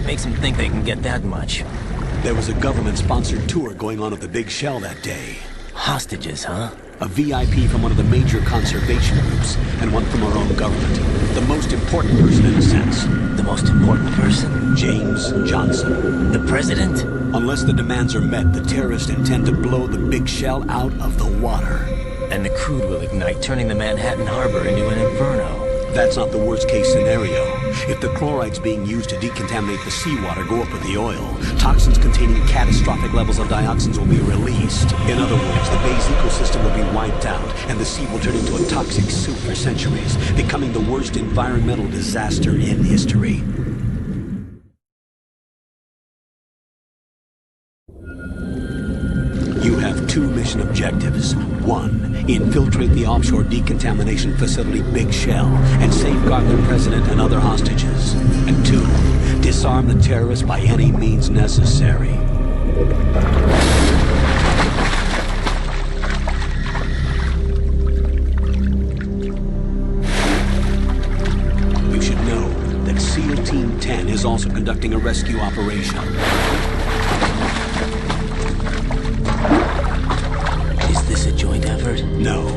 makes them think they can get that much? There was a government-sponsored tour going on at the Big Shell that day. Hostages, huh? A VIP from one of the major conservation groups, and one from our own government. The most important person in a sense. The most important person? James Johnson. The president? Unless the demands are met, the terrorists intend to blow the Big Shell out of the water. And the crude will ignite, turning the Manhattan Harbor into an inferno. That's not the worst-case scenario. If the chlorides being used to decontaminate the seawater go up with the oil, toxins containing catastrophic levels of dioxins will be released. In other words, the bay's ecosystem will be wiped out, and the sea will turn into a toxic soup for centuries, becoming the worst environmental disaster in history. You have two mission objectives. One, infiltrate the offshore decontamination facility Big Shell and safeguard the president and other hostages. And two, disarm the terrorists by any means necessary. You should know that SEAL Team 10 is also conducting a rescue operation. Is this a joint effort? No.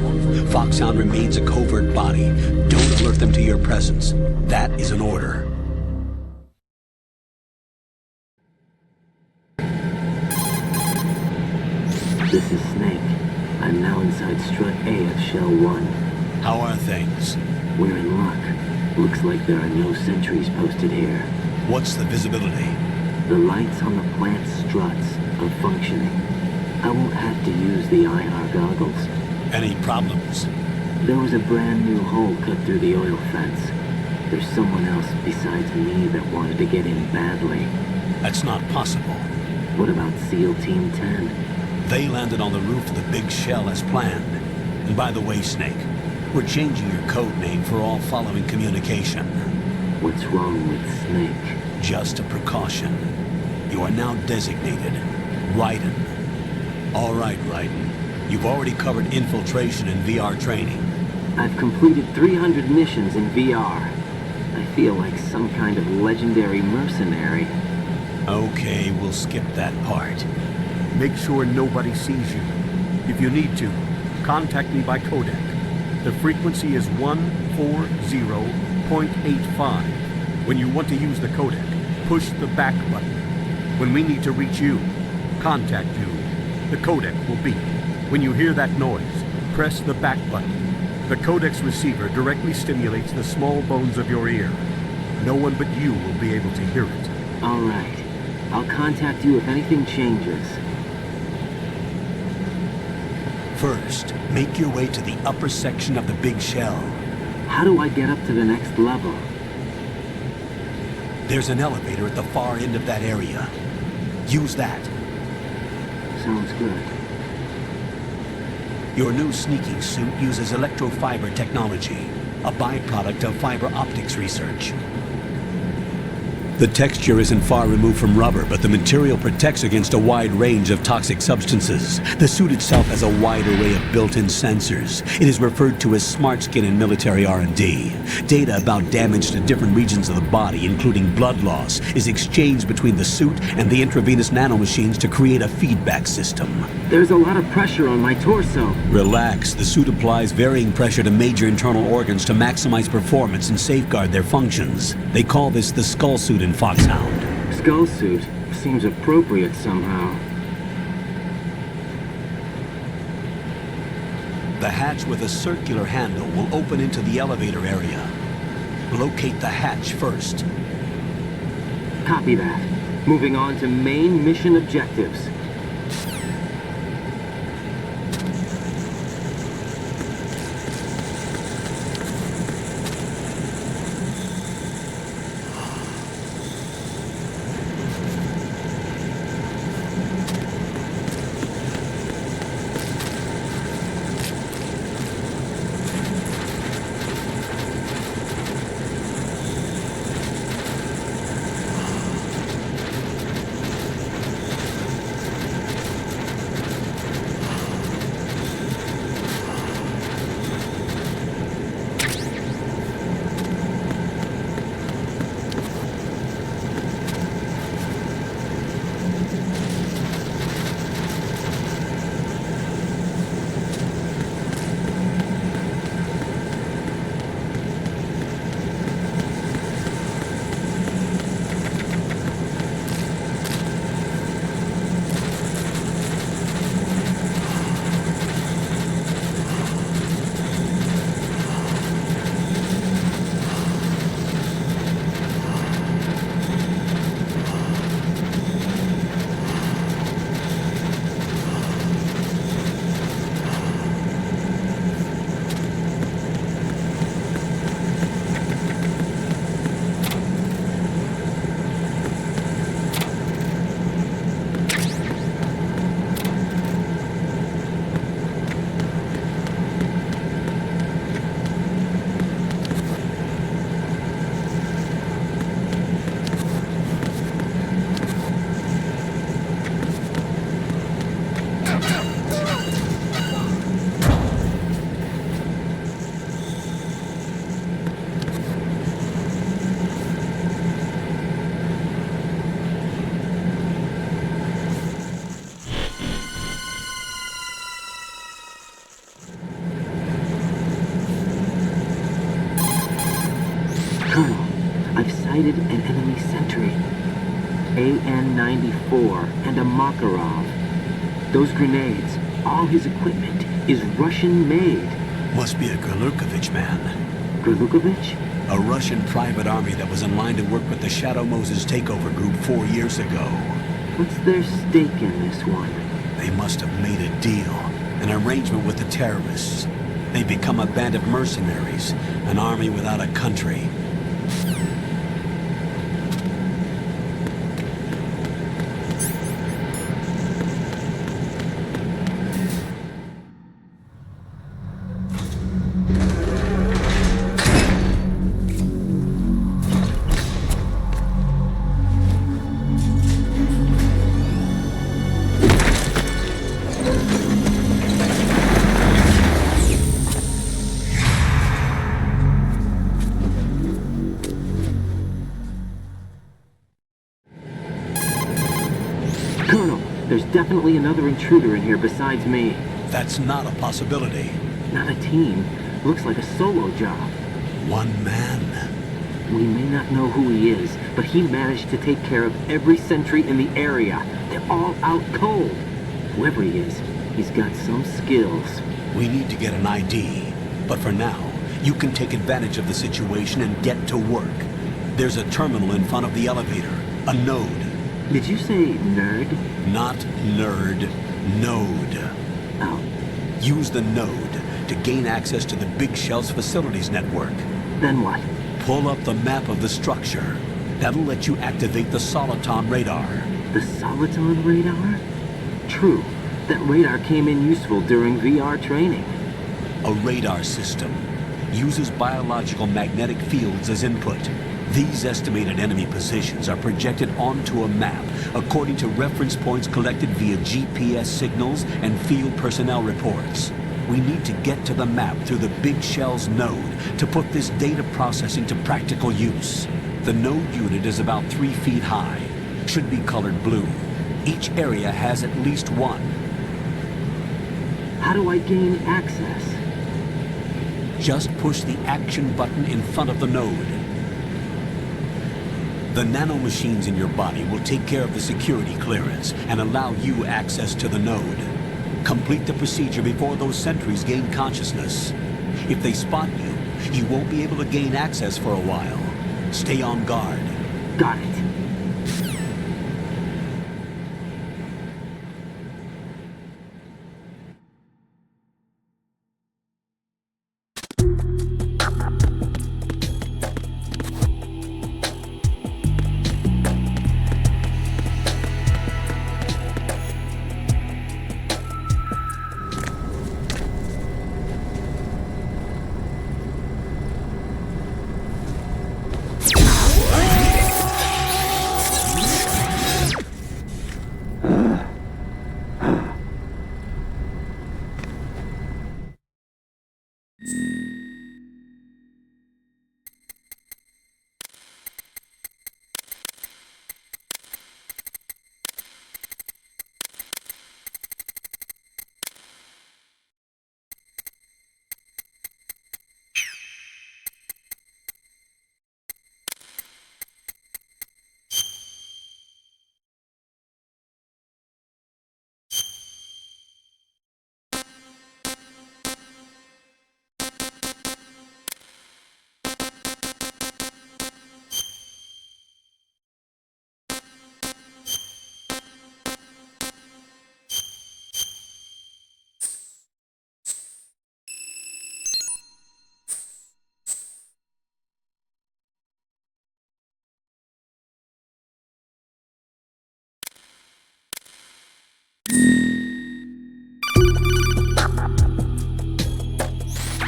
Foxhound remains a covert body. Don't alert them to your presence. That is an order. This is Snake. I'm now inside Strut A of Shell 1. How are things? We're in luck. Looks like there are no sentries posted here. What's the visibility? The lights on the plant struts are functioning. I won't have to use the IR goggles. Any problems? There was a brand new hole cut through the oil fence. There's someone else besides me that wanted to get in badly. That's not possible. What about SEAL Team 10? They landed on the roof of the Big Shell as planned. And by the way, Snake, we're changing your code name for all following communication. What's wrong with Snake? Just a precaution. You are now designated Raiden. All right, Raiden. You've already covered infiltration and VR training. I've completed 300 missions in VR. I feel like some kind of legendary mercenary. Okay, we'll skip that part. Make sure nobody sees you. If you need to, contact me by codec. The frequency is 140.85. When you want to use the codec, push the back button. When we need to reach you, contact you, the codec will beep. When you hear that noise, press the back button. The codec's receiver directly stimulates the small bones of your ear. No one but you will be able to hear it. All right. I'll contact you if anything changes. First, make your way to the upper section of the Big Shell. How do I get up to the next level? There's an elevator at the far end of that area. Use that. Sounds good. Your new sneaking suit uses electrofiber technology, a byproduct of fiber optics research. The texture isn't far removed from rubber, but the material protects against a wide range of toxic substances. The suit itself has a wide array of built-in sensors. It is referred to as smart skin in military R&D. Data about damage to different regions of the body, including blood loss, is exchanged between the suit and the intravenous nanomachines to create a feedback system. There's a lot of pressure on my torso. Relax. The suit applies varying pressure to major internal organs to maximize performance and safeguard their functions. They call this the skull suit in Foxhound. Skull suit seems appropriate somehow. The hatch with a circular handle will open into the elevator area. Locate the hatch first. Copy that. Moving on to main mission objectives. sighted an enemy sentry. AN-94 and a Makarov. Those grenades, all his equipment, is Russian-made. Must be a Gurlukovich man. Gurlukovich? A Russian private army that was in line to work with the Shadow Moses takeover group 4 years ago. What's their stake in this one? They must have made a deal, an arrangement with the terrorists. They become a band of mercenaries, an army without a country. Colonel, there's definitely another intruder in here besides me. That's not a possibility. Not a team. Looks like a solo job. One man. We may not know who he is, but he managed to take care of every sentry in the area. They're all out cold. Whoever he is, he's got some skills. We need to get an ID. But for now, you can take advantage of the situation and get to work. There's a terminal in front of the elevator. A node. Did you say nerd? Not nerd. Node. Oh, Use the node to gain access to the Big Shell's facilities network. then what? Pull up the map of the structure. That'll let you activate the Soliton radar. The Soliton radar? True. That radar came in useful during VR training. A radar system uses biological magnetic fields as input. These estimated enemy positions are projected onto a map according to reference points collected via GPS signals and field personnel reports. We need to get to the map through the Big Shell's node to put this data processing to practical use. The node unit is about 3 feet high, should be colored blue. Each area has at least one. How do I gain access? Just push the action button in front of the node. The nanomachines in your body will take care of the security clearance and allow you access to the node. Complete the procedure before those sentries gain consciousness. If they spot you, you won't be able to gain access for a while. Stay on guard. Got it.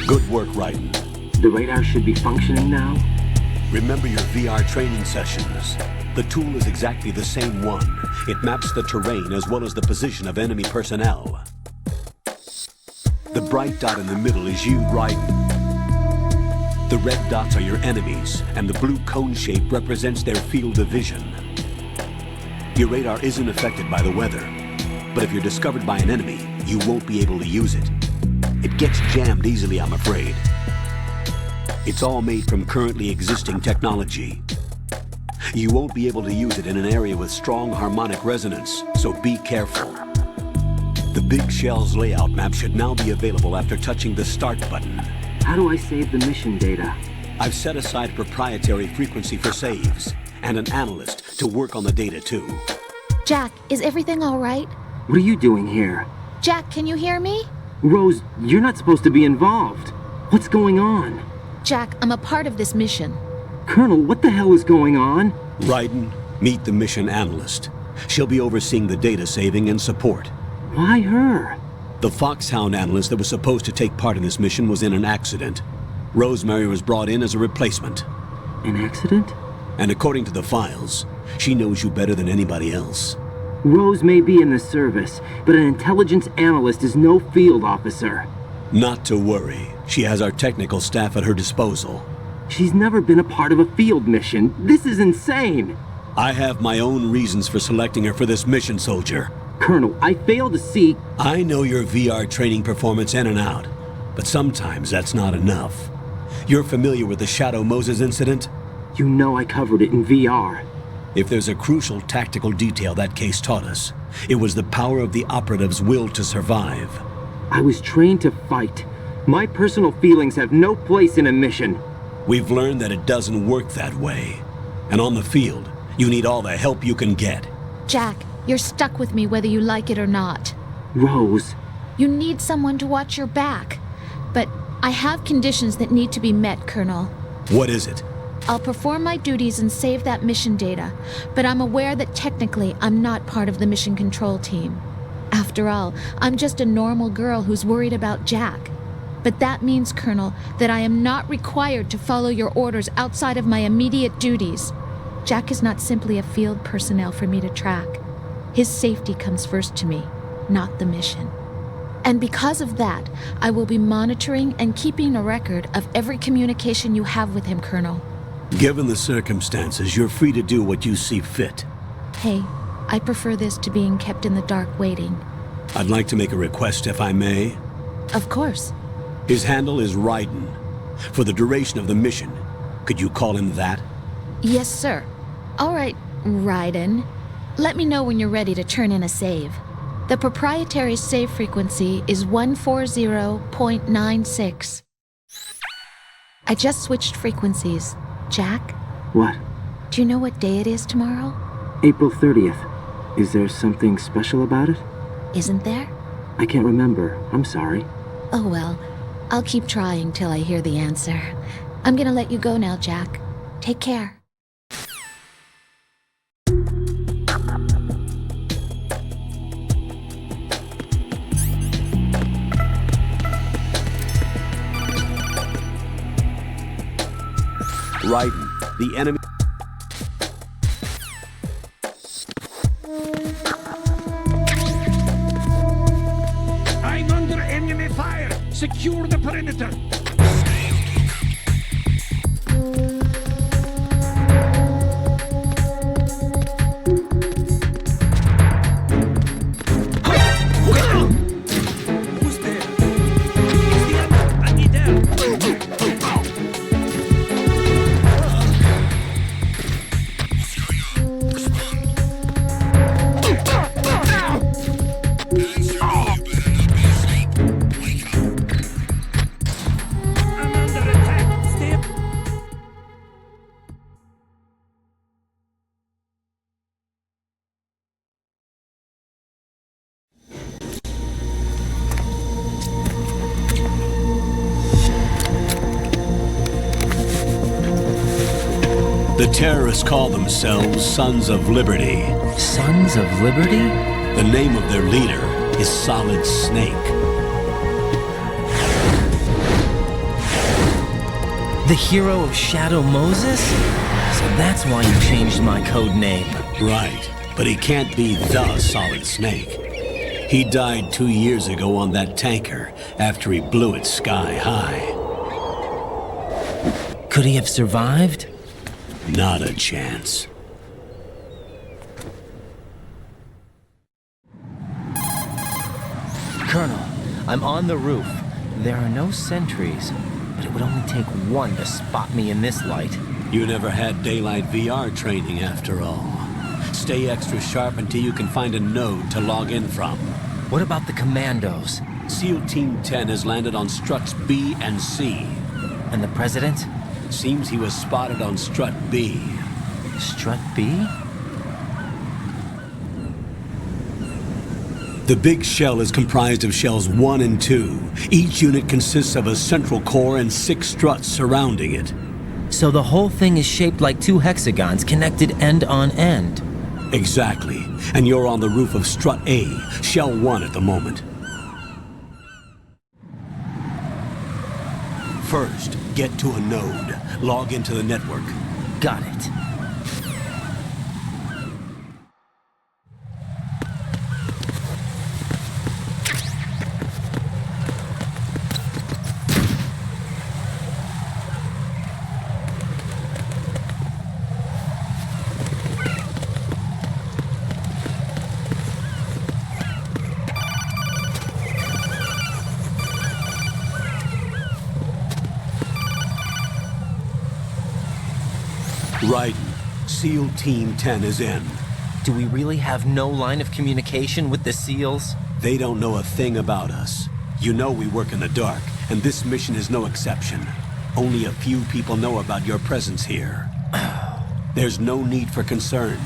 Good work, Raiden. The radar should be functioning now? Remember your VR training sessions. The tool is exactly the same one. It maps the terrain as well as the position of enemy personnel. The bright dot in the middle is you, Raiden. The red dots are your enemies, and the blue cone shape represents their field of vision. Your radar isn't affected by the weather, but if you're discovered by an enemy, you won't be able to use it. It gets jammed easily, I'm afraid. It's all made from currently existing technology. You won't be able to use it in an area with strong harmonic resonance, so be careful. The Big Shell's layout map should now be available after touching the Start button. How do I save the mission data? I've set aside proprietary frequency for saves, and an analyst to work on the data too. Jack, is everything all right? What are you doing here? Jack, can you hear me? Rose, you're not supposed to be involved. What's going on? Jack, I'm a part of this mission. Colonel, what the hell is going on? Raiden, meet the mission analyst. She'll be overseeing the data saving and support. Why her? The Foxhound analyst that was supposed to take part in this mission was in an accident. Rosemary was brought in as a replacement. An accident? And according to the files, she knows you better than anybody else. Rose may be in the service, but an intelligence analyst is no field officer. Not to worry. She has our technical staff at her disposal. She's never been a part of a field mission. This is insane. I have my own reasons for selecting her for this mission, soldier. Colonel, I fail to see... I know your VR training performance in and out, but sometimes that's not enough. You're familiar with the Shadow Moses incident? You know I covered it in VR. If there's a crucial tactical detail that case taught us, it was the power of the operative's will to survive. I was trained to fight. My personal feelings have no place in a mission. We've learned that it doesn't work that way. And on the field, you need all the help you can get. Jack, you're stuck with me whether you like it or not. Rose. You need someone to watch your back. But I have conditions that need to be met, Colonel. What is it? I'll perform my duties and save that mission data, but I'm aware that technically I'm not part of the mission control team. After all, I'm just a normal girl who's worried about Jack. But that means, Colonel, that I am not required to follow your orders outside of my immediate duties. Jack is not simply a field personnel for me to track. His safety comes first to me, not the mission. And because of that, I will be monitoring and keeping a record of every communication you have with him, Colonel. Given the circumstances, you're free to do what you see fit. Hey, I prefer this to being kept in the dark waiting. I'd like to make a request, if I may. Of course. His handle is Raiden. For the duration of the mission, could you call him that? Yes, sir. All right, Raiden. Let me know when you're ready to turn in a save. The proprietary save frequency is 140.96. I just switched frequencies. Jack, What? do you know what day it is tomorrow? April 30th. Is there something special about it? Isn't there? I can't remember. I'm sorry. Oh well, I'll keep trying till I hear the answer. I'm gonna let you go now, Jack. Take care. Raiden, the enemy... I'm under enemy fire! Secure the perimeter! Who's there? It's the enemy! I need help! I'm under attack! Stay up! The terrorists call themselves Sons of Liberty. Sons of Liberty? The name of their leader is Solid Snake. The hero of Shadow Moses? So that's why you changed my code name. Right, but he can't be the Solid Snake. He died 2 years ago on that tanker after he blew it sky high. Could he have survived? Not a chance. Colonel, I'm on the roof. There are no sentries, but it would only take one to spot me in this light. You never had daylight VR training after all. Stay extra sharp until you can find a node to log in from. What about the commandos? SEAL Team 10 has landed on struts B and C. And the president? Seems he was spotted on strut B. Strut B? The big shell is comprised of shells 1 and 2. Each unit consists of a central core and 6 struts surrounding it. So the whole thing is shaped like 2 hexagons connected end on end. Exactly. And you're on the roof of strut A, shell 1 at the moment. First, get to a node. Log into the network. Got it. Raiden, SEAL Team 10 is in. Do we really have no line of communication with the SEALs? They don't know a thing about us. You know we work in the dark, and this mission is no exception. Only a few people know about your presence here. There's no need for concern.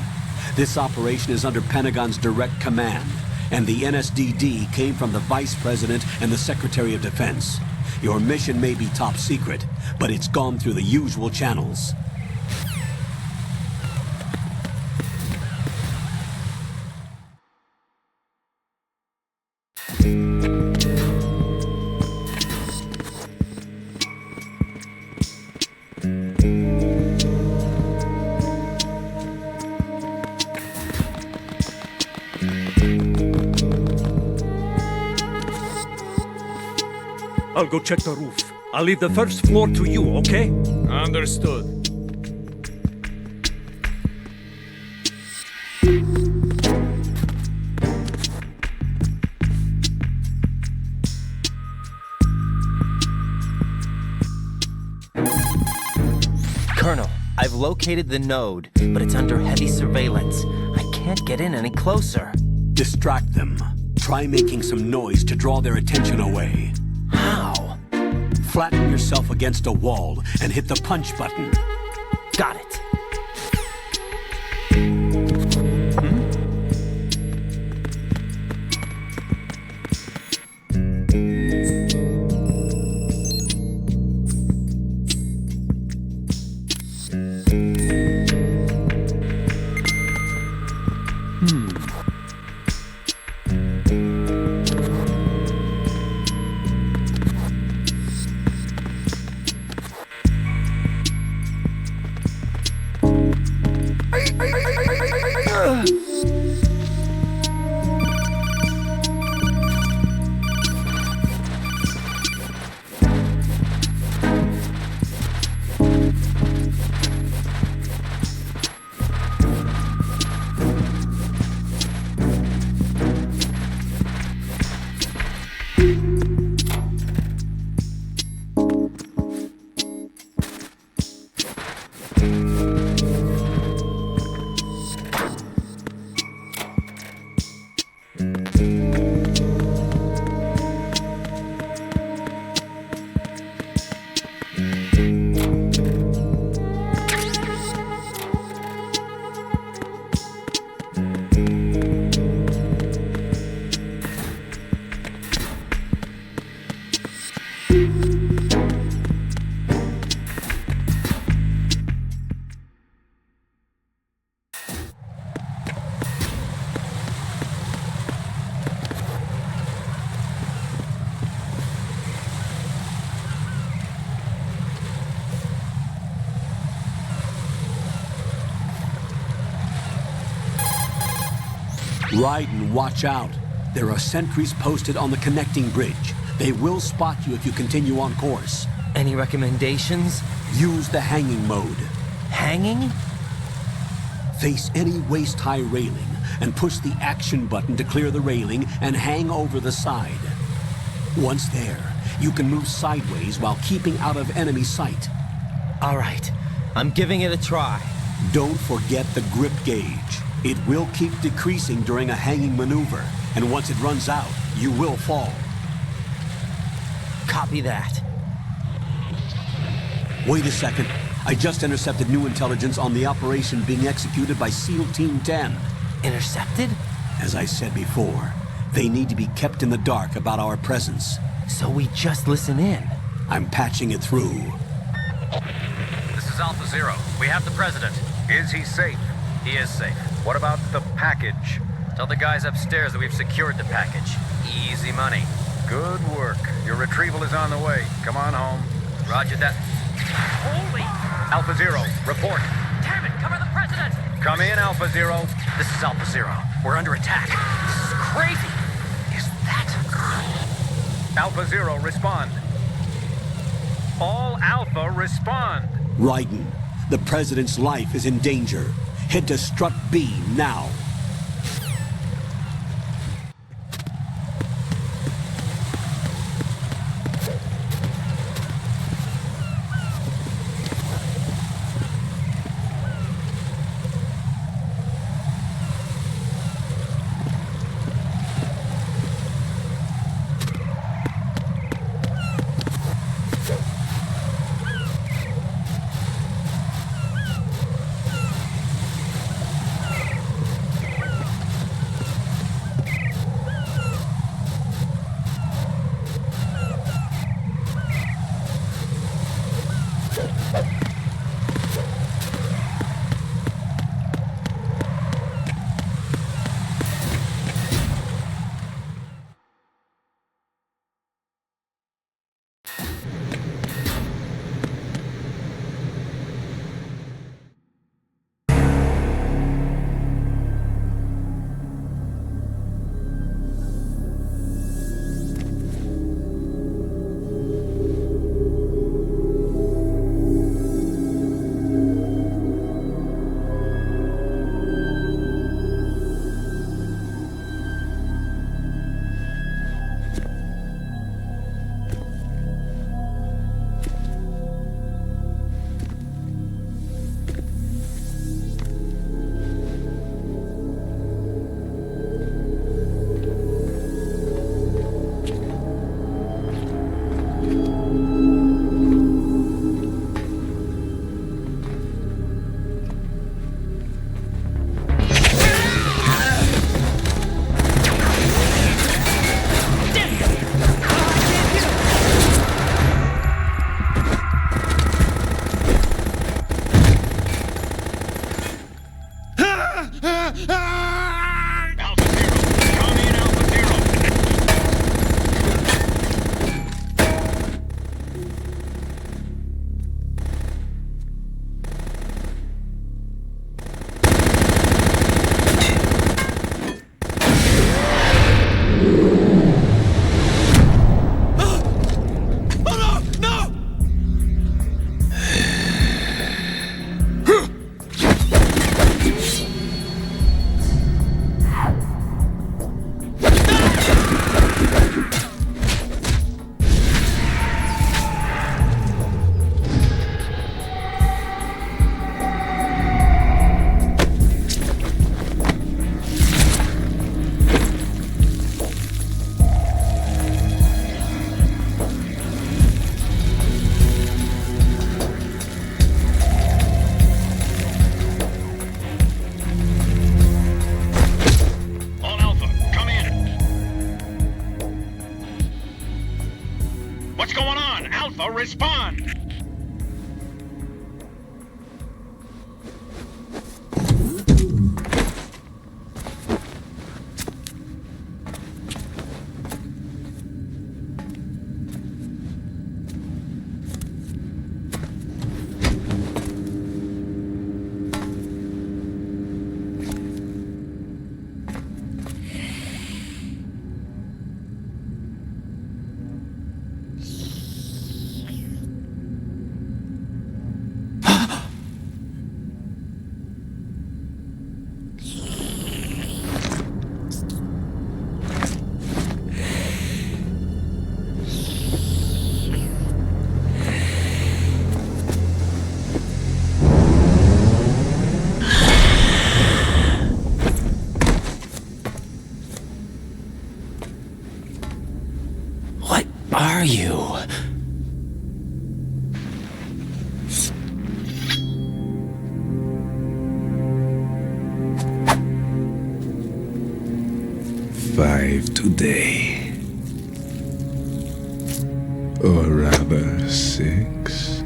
This operation is under Pentagon's direct command, and the NSDD came from the Vice President and the Secretary of Defense. Your mission may be top secret, but it's gone through the usual channels. I'll go check the roof. I'll leave the first floor to you, okay? Understood. Colonel, I've located the node, but it's under heavy surveillance. I can't get in any closer. Distract them. Try making some noise to draw their attention away. How? Flatten yourself against a wall and hit the punch button. Got it. Raiden, watch out. There are sentries posted on the connecting bridge. They will spot you if you continue on course. Any recommendations? Use the hanging mode. Hanging? Face any waist-high railing and push the action button to clear the railing and hang over the side. Once there, you can move sideways while keeping out of enemy sight. All right. I'm giving it a try. Don't forget the grip gauge. It will keep decreasing during a hanging maneuver, and once it runs out, you will fall. Copy that. Wait a second. I just intercepted new intelligence on the operation being executed by SEAL Team 10. Intercepted? As I said before, they need to be kept in the dark about our presence. So we just listen in. I'm patching it through. This is Alpha Zero. We have the president. Is he safe? He is safe. What about the package? Tell the guys upstairs that we've secured the package. Easy money. Good work. Your retrieval is on the way. Come on home. Roger that. Holy! Alpha Zero, report. Damn it! Cover the president! Come in, Alpha Zero. This is Alpha Zero. We're under attack. This is crazy! Is that... Alpha Zero, respond. All Alpha, respond. Raiden, the President's life is in danger. Head to Strut B now. Alpha, respond! are you? Five today. Or rather, 6.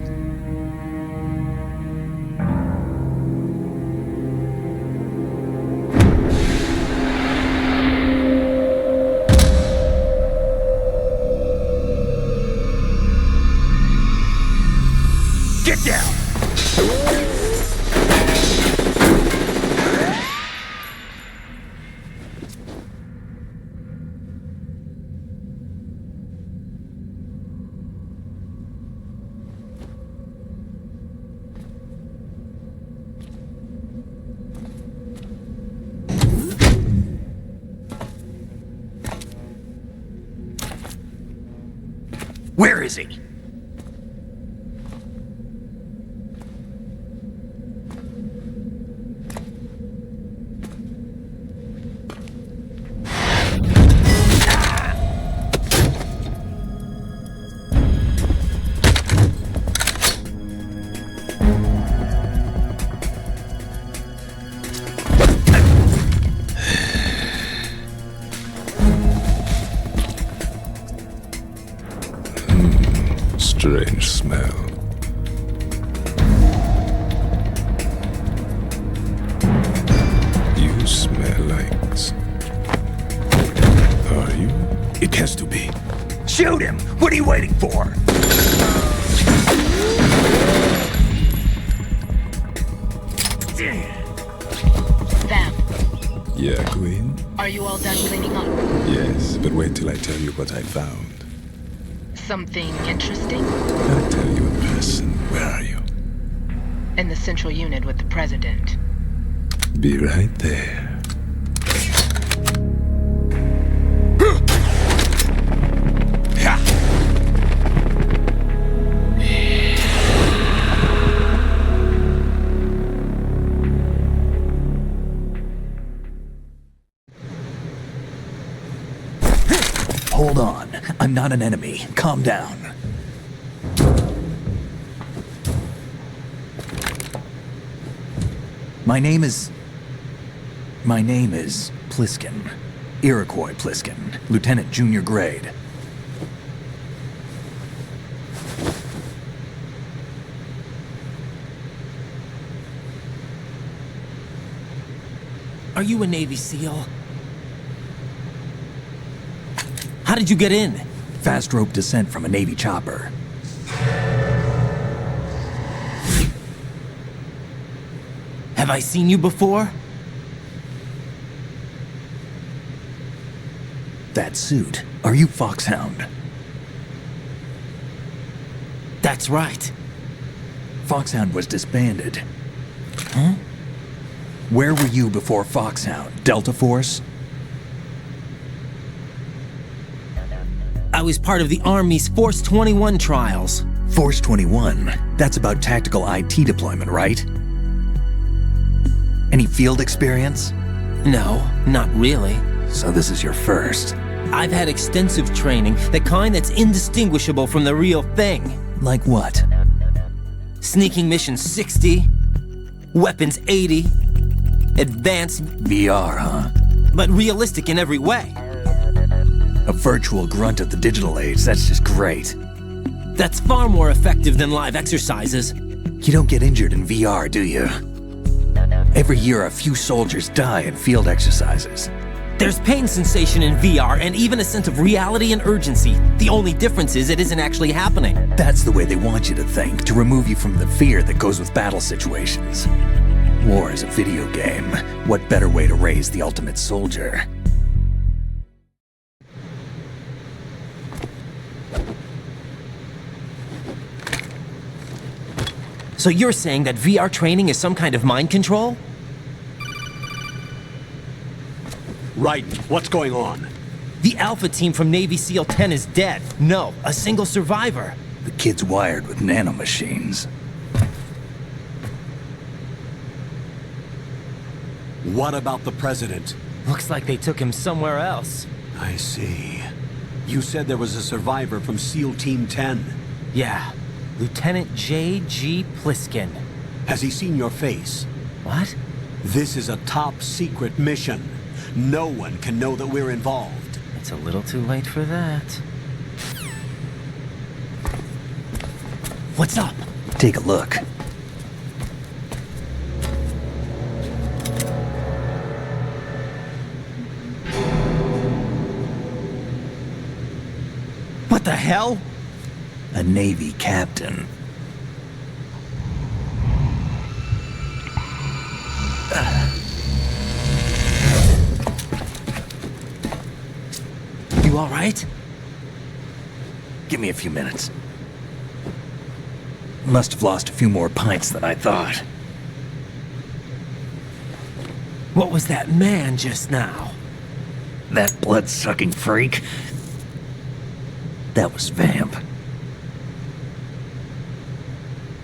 Get down! Where is he? Strange smell. You smell like... Are you? It has to be. Shoot him! What are you waiting for? Vam, Yeah, Queen? are you all done cleaning up? Yes, but wait till I tell you what I found. Something interesting? I'll tell you in person. Where are you? In the central unit with the president. Be right there. Hold on. I'm not an enemy. Calm down. My name is Pliskin. Iroquois Pliskin. Lieutenant Junior Grade. Are you a Navy SEAL? How did you get in? Fast rope descent from a Navy chopper. Have I seen you before? That suit. Are you Foxhound? That's right. Foxhound was disbanded. Huh? Where were you before Foxhound? Delta Force? I was part of the Army's Force 21 trials. Force 21? That's about tactical IT deployment, right? Any field experience? No, not really. So this is your first. I've had extensive training, the kind that's indistinguishable from the real thing. Like what? Sneaking mission 60, weapons 80, advanced, VR, huh? but realistic in every way. A virtual grunt of the digital age, that's just great. That's far more effective than live exercises. You don't get injured in VR, do you? Every year a few soldiers die in field exercises. There's pain sensation in VR and even a sense of reality and urgency. The only difference is it isn't actually happening. That's the way they want you to think, to remove you from the fear that goes with battle situations. War is a video game. What better way to raise the ultimate soldier? So you're saying that VR training is some kind of mind control? Right. What's going on? The Alpha team from Navy SEAL 10 is dead. No, a single survivor. The kid's wired with nanomachines. What about the president? Looks like they took him somewhere else. I see. You said there was a survivor from SEAL Team 10. Yeah, Lieutenant J.G. Pliskin. Has he seen your face? What? This is a top secret mission. No one can know that we're involved. It's a little too late for that. What's up? Take a look. What the hell? A Navy captain. You all right? Give me a few minutes. Must have lost a few more pints than I thought. What was that man just now? That blood-sucking freak? That was Vamp.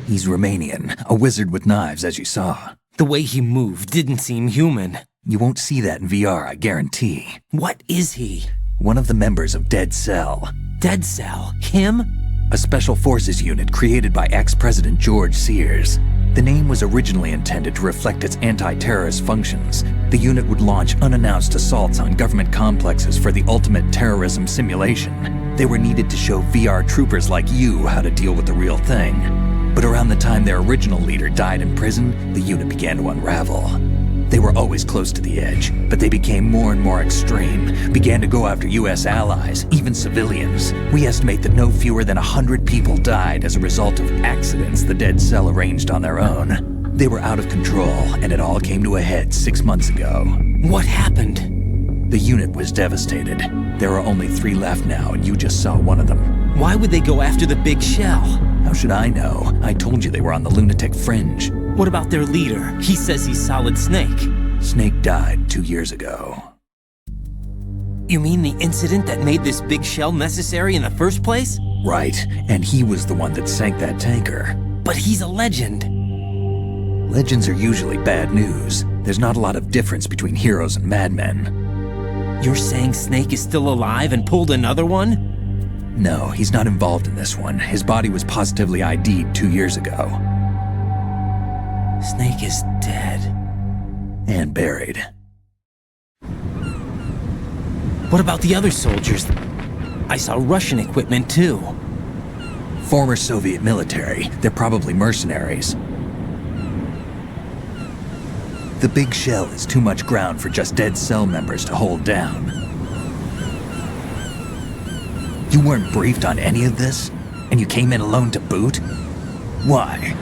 He's Romanian, a wizard with knives, as you saw. The way he moved didn't seem human. You won't see that in VR, I guarantee. What is he? One of the members of Dead Cell. Dead Cell? Him? A special forces unit created by ex-President George Sears. The name was originally intended to reflect its anti-terrorist functions. The unit would launch unannounced assaults on government complexes for the ultimate terrorism simulation. They were needed to show VR troopers like you how to deal with the real thing. But around the time their original leader died in prison, the unit began to unravel. They were always close to the edge, but they became more and more extreme, began to go after US allies, even civilians. We estimate that no fewer than 100 people died as a result of accidents the Dead Cell arranged on their own. They were out of control, and it all came to a head 6 months ago. What happened? The unit was devastated. There are only 3 left now, and you just saw one of them. Why would they go after the big shell? How should I know? I told you they were on the lunatic fringe. What about their leader? He says he's Solid Snake. Snake died 2 years ago. You mean the incident that made this big shell necessary in the first place? Right, and he was the one that sank that tanker. But he's a legend. Legends are usually bad news. There's not a lot of difference between heroes and madmen. You're saying Snake is still alive and pulled another one? No, he's not involved in this one. His body was positively ID'd 2 years ago. Snake is dead. And buried. What about the other soldiers? I saw Russian equipment too. Former Soviet military. They're probably mercenaries. The big shell is too much ground for just Dead Cell members to hold down. You weren't briefed on any of this? And you came in alone to boot? Why?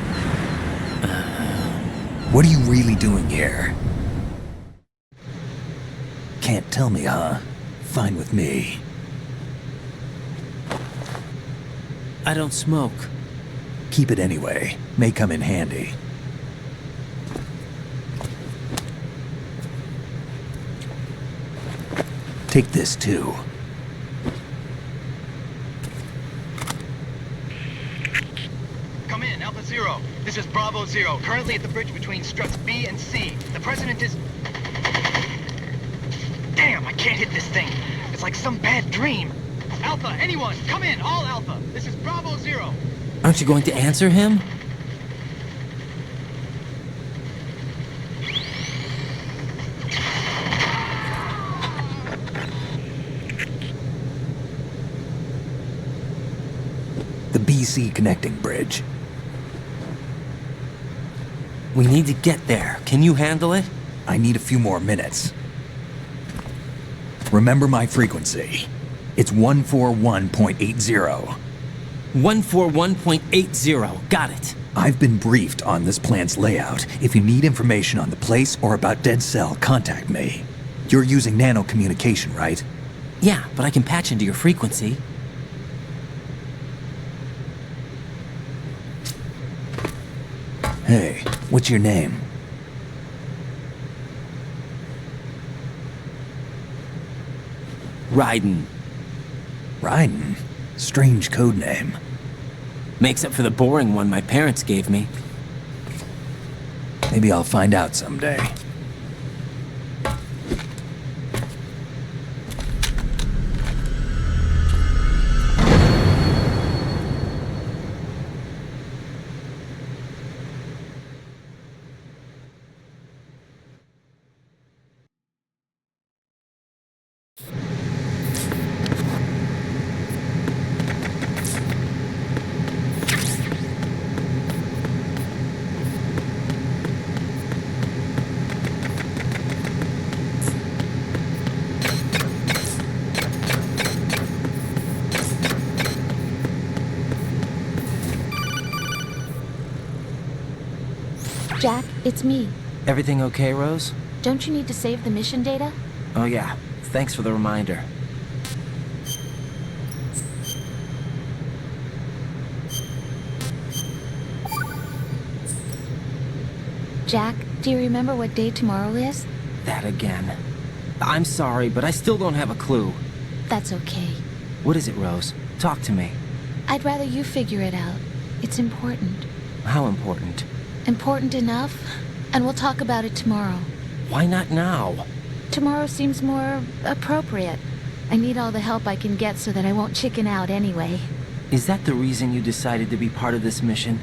What are you really doing here? Can't tell me, huh? Fine with me. I don't smoke. Keep it anyway. May come in handy. Take this too. Come in, Alpha Zero. This is Bravo Zero, currently at the bridge between struts B and C. The President is... Damn, I can't hit this thing. It's like some bad dream. Alpha, anyone, come in, all Alpha. This is Bravo Zero. Aren't you going to answer him? The BC connecting bridge. We need to get there. Can you handle it? I need a few more minutes. Remember my frequency. It's 141.80. 141.80. Got it. I've been briefed on this plant's layout. If you need information on the place or about Dead Cell, contact me. You're using nano communication, right? Yeah, but I can patch into your frequency. Hey, what's your name? Raiden. Raiden? Strange code name. Makes up for the boring one my parents gave me. Maybe I'll find out someday. Jack, it's me. Everything okay, Rose? Don't you need to save the mission data? Oh yeah, thanks for the reminder. Jack, do you remember what day tomorrow is? That again. I'm sorry, but I still don't have a clue. That's okay. What is it, Rose? Talk to me. I'd rather you figure it out. It's important. How important? Important enough? And we'll talk about it tomorrow. Why not now? Tomorrow seems more appropriate. I need all the help I can get so that I won't chicken out anyway. Is that the reason you decided to be part of this mission?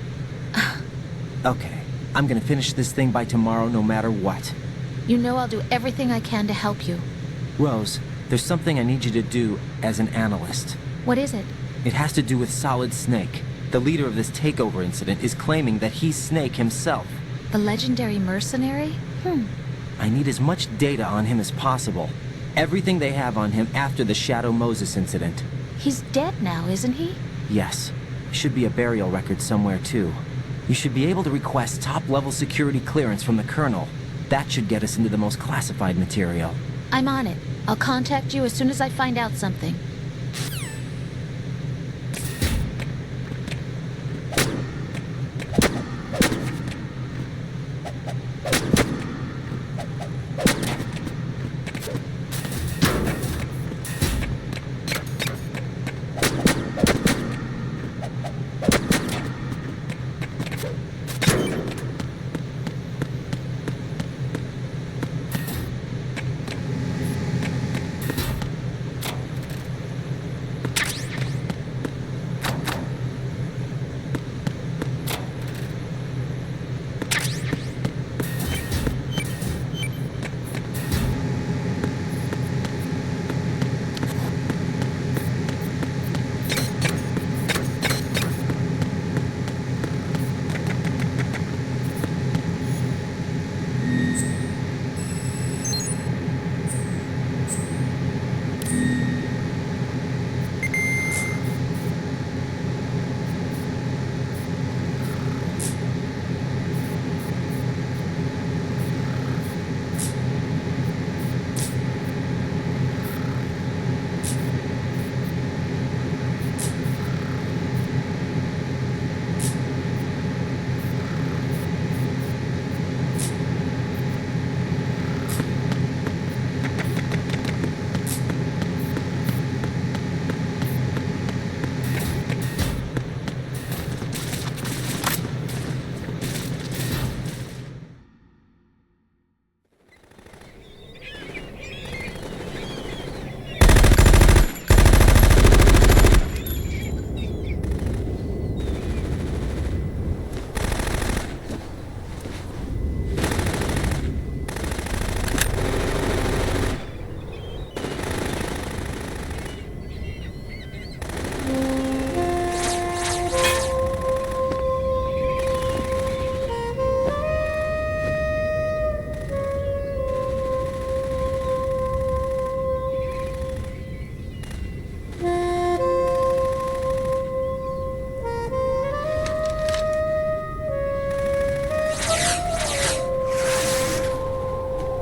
Okay. I'm gonna finish this thing by tomorrow no matter what. You know I'll do everything I can to help you. Rose, there's something I need you to do as an analyst. What is it? It has to do with Solid Snake. The leader of this takeover incident is claiming that he's Snake himself. The legendary mercenary? I need as much data on him as possible. Everything they have on him after the Shadow Moses incident. He's dead now, isn't he? Yes. Should be a burial record somewhere too. You should be able to request top-level security clearance from the Colonel. That should get us into the most classified material. I'm on it. I'll contact you as soon as I find out something.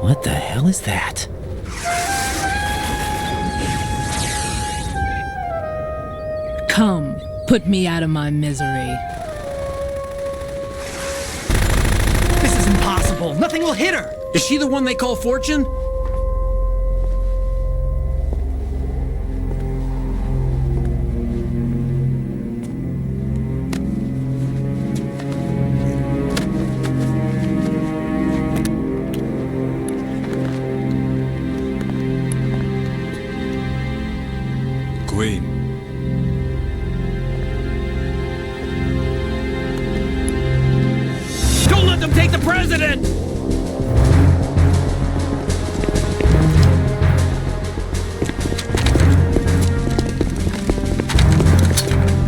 What the hell is that? Come, put me out of my misery. This is impossible. Nothing will hit her. Is she the one they call Fortune? Queen. Don't let them take the president!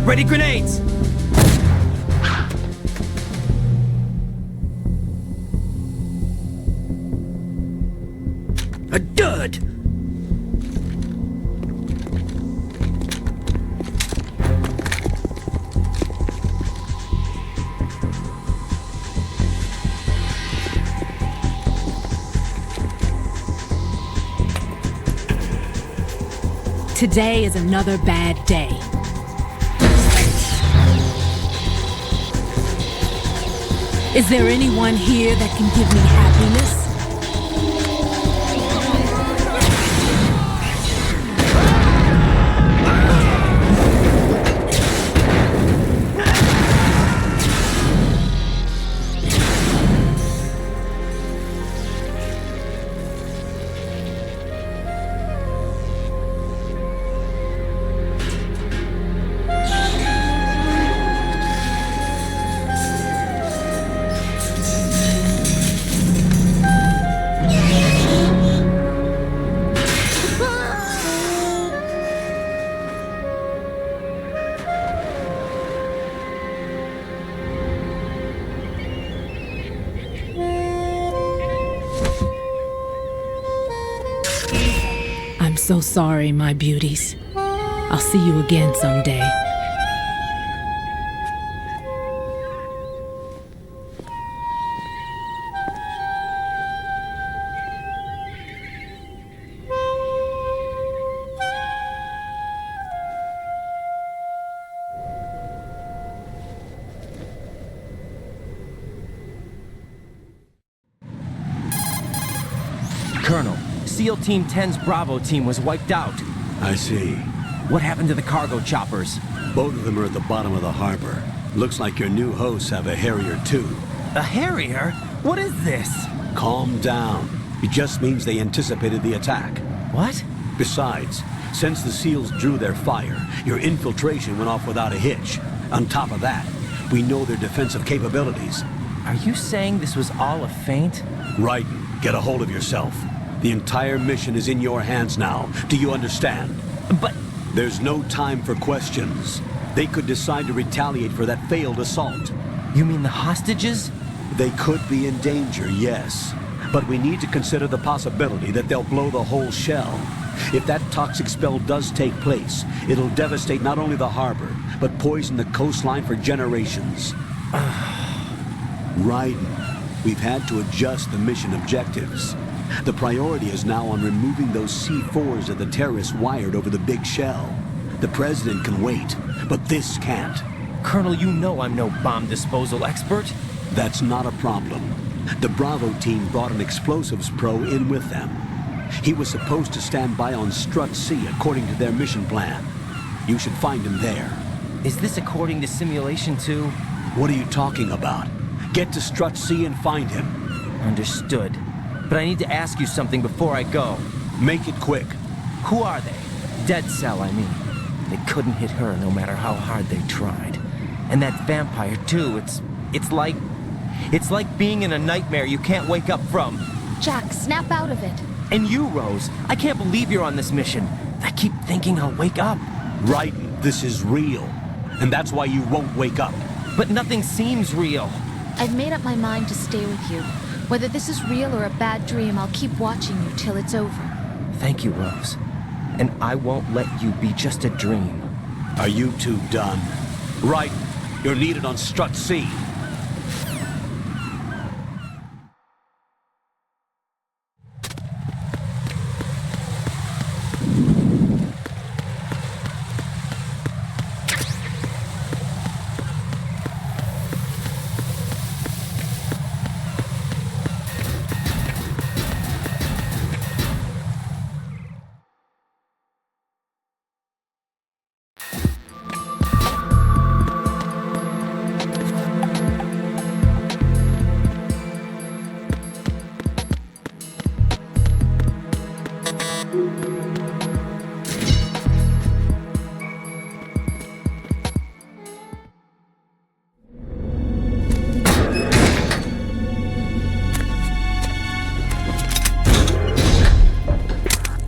Ready grenades! A dud! Today is another bad day. Is there anyone here that can give me happiness? I'm so sorry, my beauties. I'll see you again someday. Colonel, SEAL Team 10's Bravo team was wiped out. I see. What happened to the cargo choppers? Both of them are at the bottom of the harbor. Looks like your new hosts have a Harrier too. A Harrier? What is this? Calm down. It just means they anticipated the attack. What? Besides, since the SEALs drew their fire, your infiltration went off without a hitch. On top of that, we know their defensive capabilities. Are you saying this was all a feint? Raiden, get a hold of yourself. The entire mission is in your hands now. Do you understand? But... There's no time for questions. They could decide to retaliate for that failed assault. You mean the hostages? They could be in danger, yes. But we need to consider the possibility that they'll blow the whole shell. If that toxic spell does take place, it'll devastate not only the harbor, but poison the coastline for generations. Raiden, we've had to adjust the mission objectives. The priority is now on removing those C4s that the terrorists wired over the big shell. The President can wait, but this can't. Colonel, you know I'm no bomb disposal expert. That's not a problem. The Bravo team brought an explosives pro in with them. He was supposed to stand by on Strut C according to their mission plan. You should find him there. Is this according to Simulation 2? What are you talking about? Get to Strut C and find him. Understood. But I need to ask you something before I go. Make it quick. Who are they? Dead Cell, I mean. They couldn't hit her no matter how hard they tried. And that vampire, too, it's like being in a nightmare you can't wake up from. Jack, snap out of it. And you, Rose, I can't believe you're on this mission. I keep thinking I'll wake up. Raiden, this is real. And that's why you won't wake up. But nothing seems real. I've made up my mind to stay with you. Whether this is real or a bad dream, I'll keep watching you till it's over. Thank you, Rose. And I won't let you be just a dream. Are you two done? Raiden, you're needed on Strut C.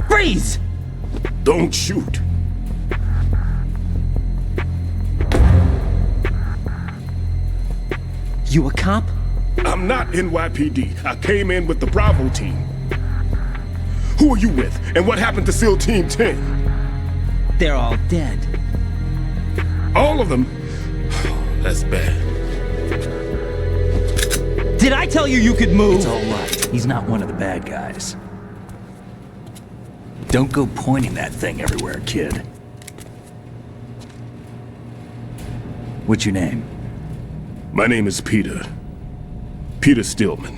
Freeze! Don't shoot. You a cop? I'm not NYPD. I came in with the Bravo team. Who are you with? And what happened to SEAL Team 10? They're all dead. All of them? That's bad. Did I tell you you could move? It's all right. He's not one of the bad guys. Don't go pointing that thing everywhere, kid. What's your name? My name is Peter. Peter Stillman.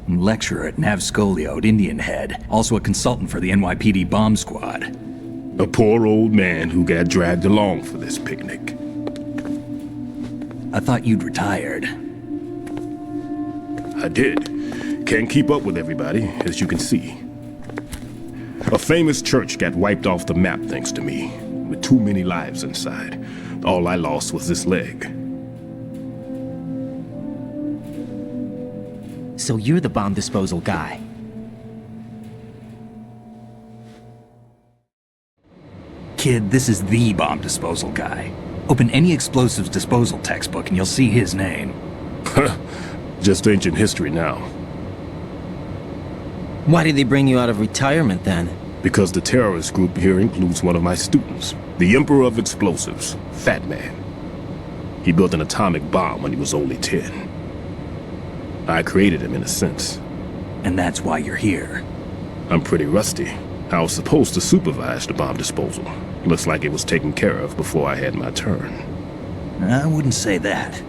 Lecturer at Navscolio at Indian Head. Also a consultant for the NYPD bomb squad. A poor old man who got dragged along for this picnic. I thought you'd retired. I did. Can't keep up with everybody, as you can see. A famous church got wiped off the map thanks to me, with too many lives inside. All I lost was this leg. So you're the bomb disposal guy. Kid, this is the bomb disposal guy. Open any explosives disposal textbook and you'll see his name. Just ancient history now. Why did they bring you out of retirement then? Because the terrorist group here includes one of my students, the Emperor of Explosives, Fat Man. He built an atomic bomb when he was only 10. I created him in a sense. And that's why you're here. I'm pretty rusty. I was supposed to supervise the bomb disposal. Looks like it was taken care of before I had my turn. I wouldn't say that.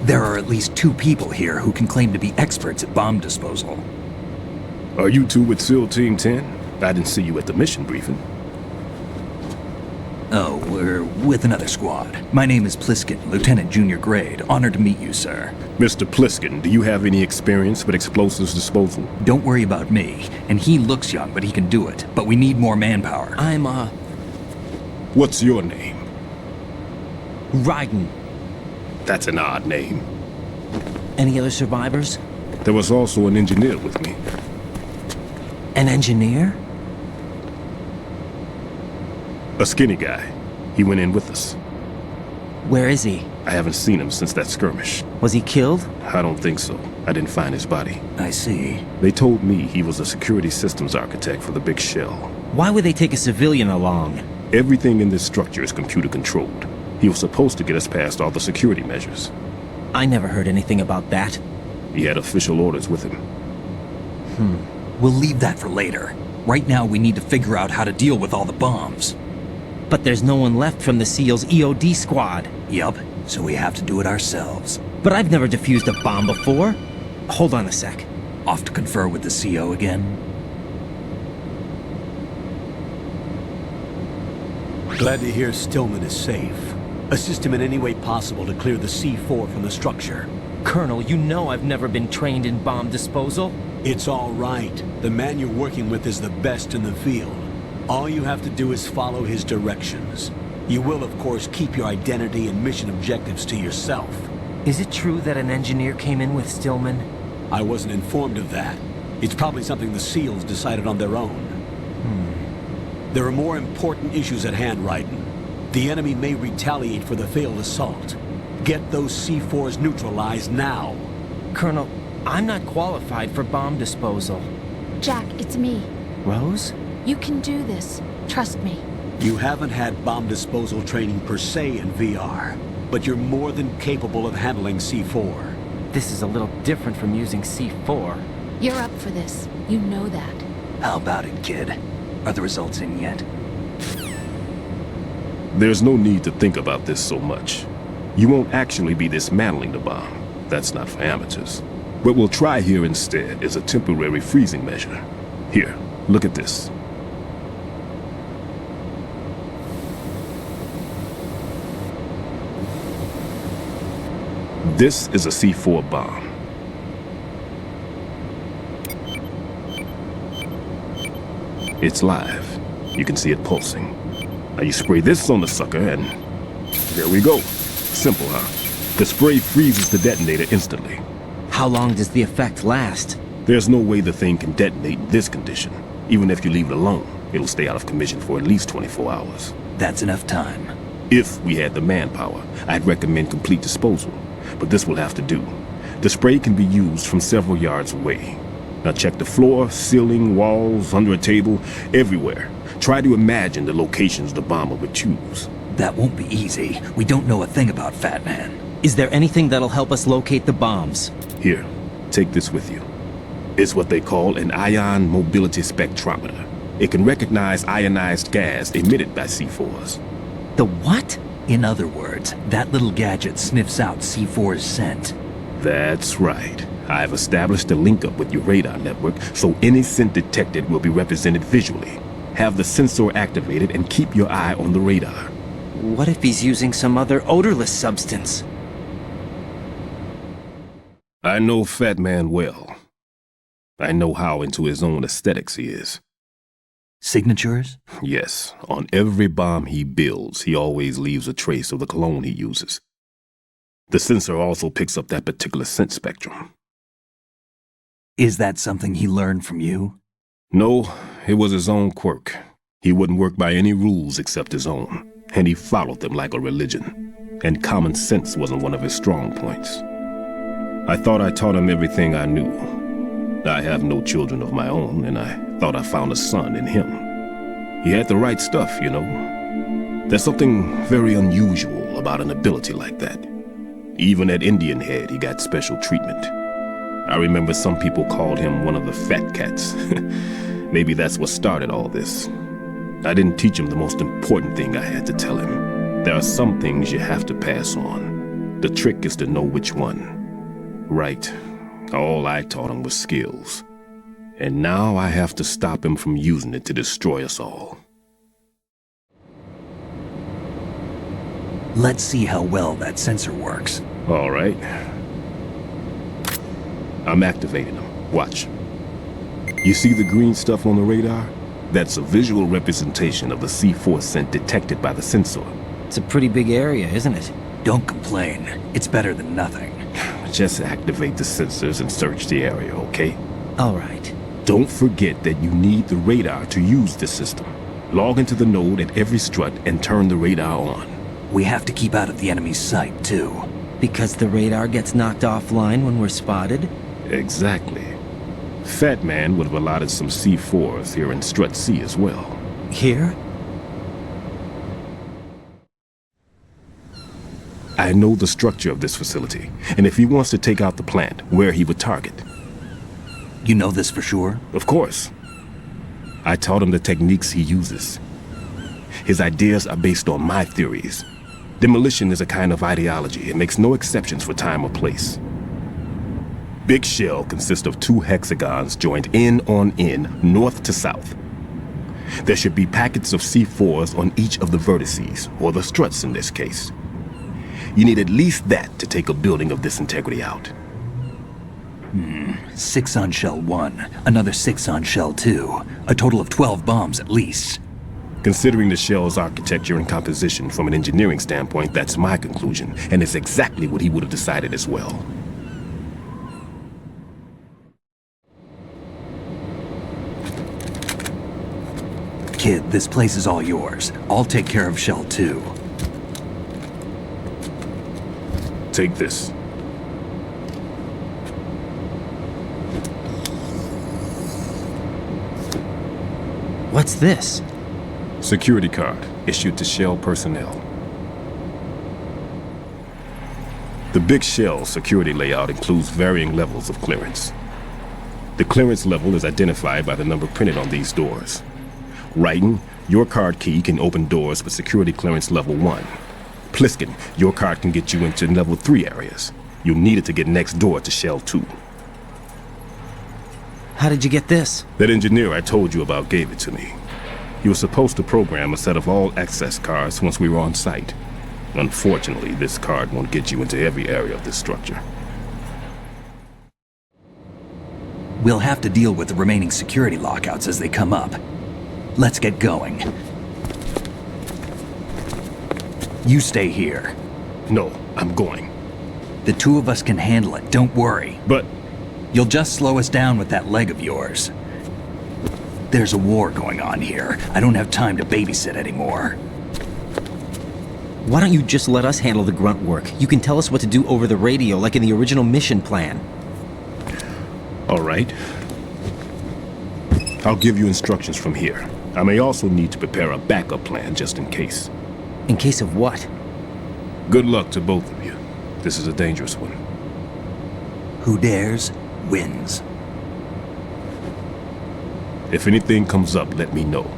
There are at least 2 people here who can claim to be experts at bomb disposal. Are you two with SEAL Team 10? I didn't see you at the mission briefing. Oh, we're with another squad. My name is Pliskin, Lieutenant Junior Grade. Honored to meet you, sir. Mr. Pliskin, do you have any experience with explosives disposal? Don't worry about me. And he looks young, but he can do it. But we need more manpower. What's your name? Raiden. That's an odd name. Any other survivors? There was also an engineer with me. An engineer? A skinny guy. He went in with us. Where is he? I haven't seen him since that skirmish. Was he killed? I don't think so. I didn't find his body. I see. They told me he was a security systems architect for the big shell. Why would they take a civilian along? Everything in this structure is computer controlled. He was supposed to get us past all the security measures. I never heard anything about that. He had official orders with him. We'll leave that for later. Right now, we need to figure out how to deal with all the bombs. But there's no one left from the SEAL's EOD squad. Yup, so we have to do it ourselves. But I've never defused a bomb before. Hold on a sec. Off to confer with the CO again? Glad to hear Stillman is safe. Assist him in any way possible to clear the C4 from the structure. Colonel, you know I've never been trained in bomb disposal. It's all right. The man you're working with is the best in the field. All you have to do is follow his directions. You will, of course, keep your identity and mission objectives to yourself. Is it true that an engineer came in with Stillman? I wasn't informed of that. It's probably something the SEALs decided on their own. There are more important issues at hand, Raiden. The enemy may retaliate for the failed assault. Get those C4s neutralized now. Colonel, I'm not qualified for bomb disposal. Jack, it's me. Rose? You can do this. Trust me. You haven't had bomb disposal training per se in VR, but you're more than capable of handling C4. This is a little different from using C4. You're up for this. You know that. How about it, kid? Are the results in yet? There's no need to think about this so much. You won't actually be dismantling the bomb. That's not for amateurs. What we'll try here instead is a temporary freezing measure. Here, look at this. This is a C4 bomb. It's live. You can see it pulsing. Now you spray this on the sucker and there we go. Simple, huh? The spray freezes the detonator instantly. How long does the effect last? There's no way the thing can detonate in this condition. Even if you leave it alone, it'll stay out of commission for at least 24 hours. That's enough time. If we had the manpower, I'd recommend complete disposal. But this will have to do. The spray can be used from several yards away. Now check the floor, ceiling, walls, under a table, everywhere. Try to imagine the locations the bomber would choose. That won't be easy. We don't know a thing about Fat Man. Is there anything that'll help us locate the bombs? Here, take this with you. It's what they call an ion mobility spectrometer. It can recognize ionized gas emitted by C4s. The what? In other words, that little gadget sniffs out C4's scent. That's right. I've established a link-up with your radar network, so any scent detected will be represented visually. Have the sensor activated and keep your eye on the radar. What if he's using some other odorless substance? I know Fat Man well. I know how into his own aesthetics he is. Signatures? Yes, on every bomb he builds, he always leaves a trace of the cologne he uses. The sensor also picks up that particular scent spectrum. Is that something he learned from you? No, it was his own quirk. He wouldn't work by any rules except his own, and he followed them like a religion. And common sense wasn't one of his strong points. I thought I taught him everything I knew. I have no children of my own, and I thought I found a son in him. He had the right stuff, you know. There's something very unusual about an ability like that. Even at Indian Head, he got special treatment. I remember some people called him one of the fat cats. Maybe that's what started all this. I didn't teach him the most important thing I had to tell him. There are some things you have to pass on. The trick is to know which one. Right. All I taught him was skills. And now I have to stop him from using it to destroy us all. Let's see how well that sensor works. All right. I'm activating them. Watch. You see the green stuff on the radar? That's a visual representation of the C4 scent detected by the sensor. It's a pretty big area, isn't it? Don't complain. It's better than nothing. Just activate the sensors and search the area, okay? All right. Don't forget that you need the radar to use the system. Log into the node at every strut and turn the radar on. We have to keep out of the enemy's sight, too. Because the radar gets knocked offline when we're spotted? Exactly. Fat Man would have allotted some C4s here in Strut C as well. Here? I know the structure of this facility, and if he wants to take out the plant, where he would target. You know this for sure? Of course. I taught him the techniques he uses. His ideas are based on my theories. Demolition is a kind of ideology. It makes no exceptions for time or place. Big Shell consists of 2 hexagons joined end on end, north to south. There should be packets of C4s on each of the vertices, or the struts in this case. You need at least that to take a building of this integrity out. 6 on Shell 1, another 6 on Shell 2. A total of 12 bombs at least. Considering the shell's architecture and composition from an engineering standpoint, that's my conclusion, and it's exactly what he would have decided as well. Kid, this place is all yours. I'll take care of Shell 2. Take this. What's this? Security card, issued to Shell personnel. The Big Shell security layout includes varying levels of clearance. The clearance level is identified by the number printed on these doors. Raiden, your card key can open doors with security clearance level 1. Pliskin, your card can get you into level 3 areas. You'll need it to get next door to Shell 2. How did you get this? That engineer I told you about gave it to me. He was supposed to program a set of all access cards once we were on site. Unfortunately, this card won't get you into every area of this structure. We'll have to deal with the remaining security lockouts as they come up. Let's get going. You stay here. No, I'm going. The 2 of us can handle it, don't worry. But... You'll just slow us down with that leg of yours. There's a war going on here. I don't have time to babysit anymore. Why don't you just let us handle the grunt work? You can tell us what to do over the radio, like in the original mission plan. All right. I'll give you instructions from here. I may also need to prepare a backup plan just in case. In case of what? Good luck to both of you. This is a dangerous one. Who dares, wins. If anything comes up, let me know.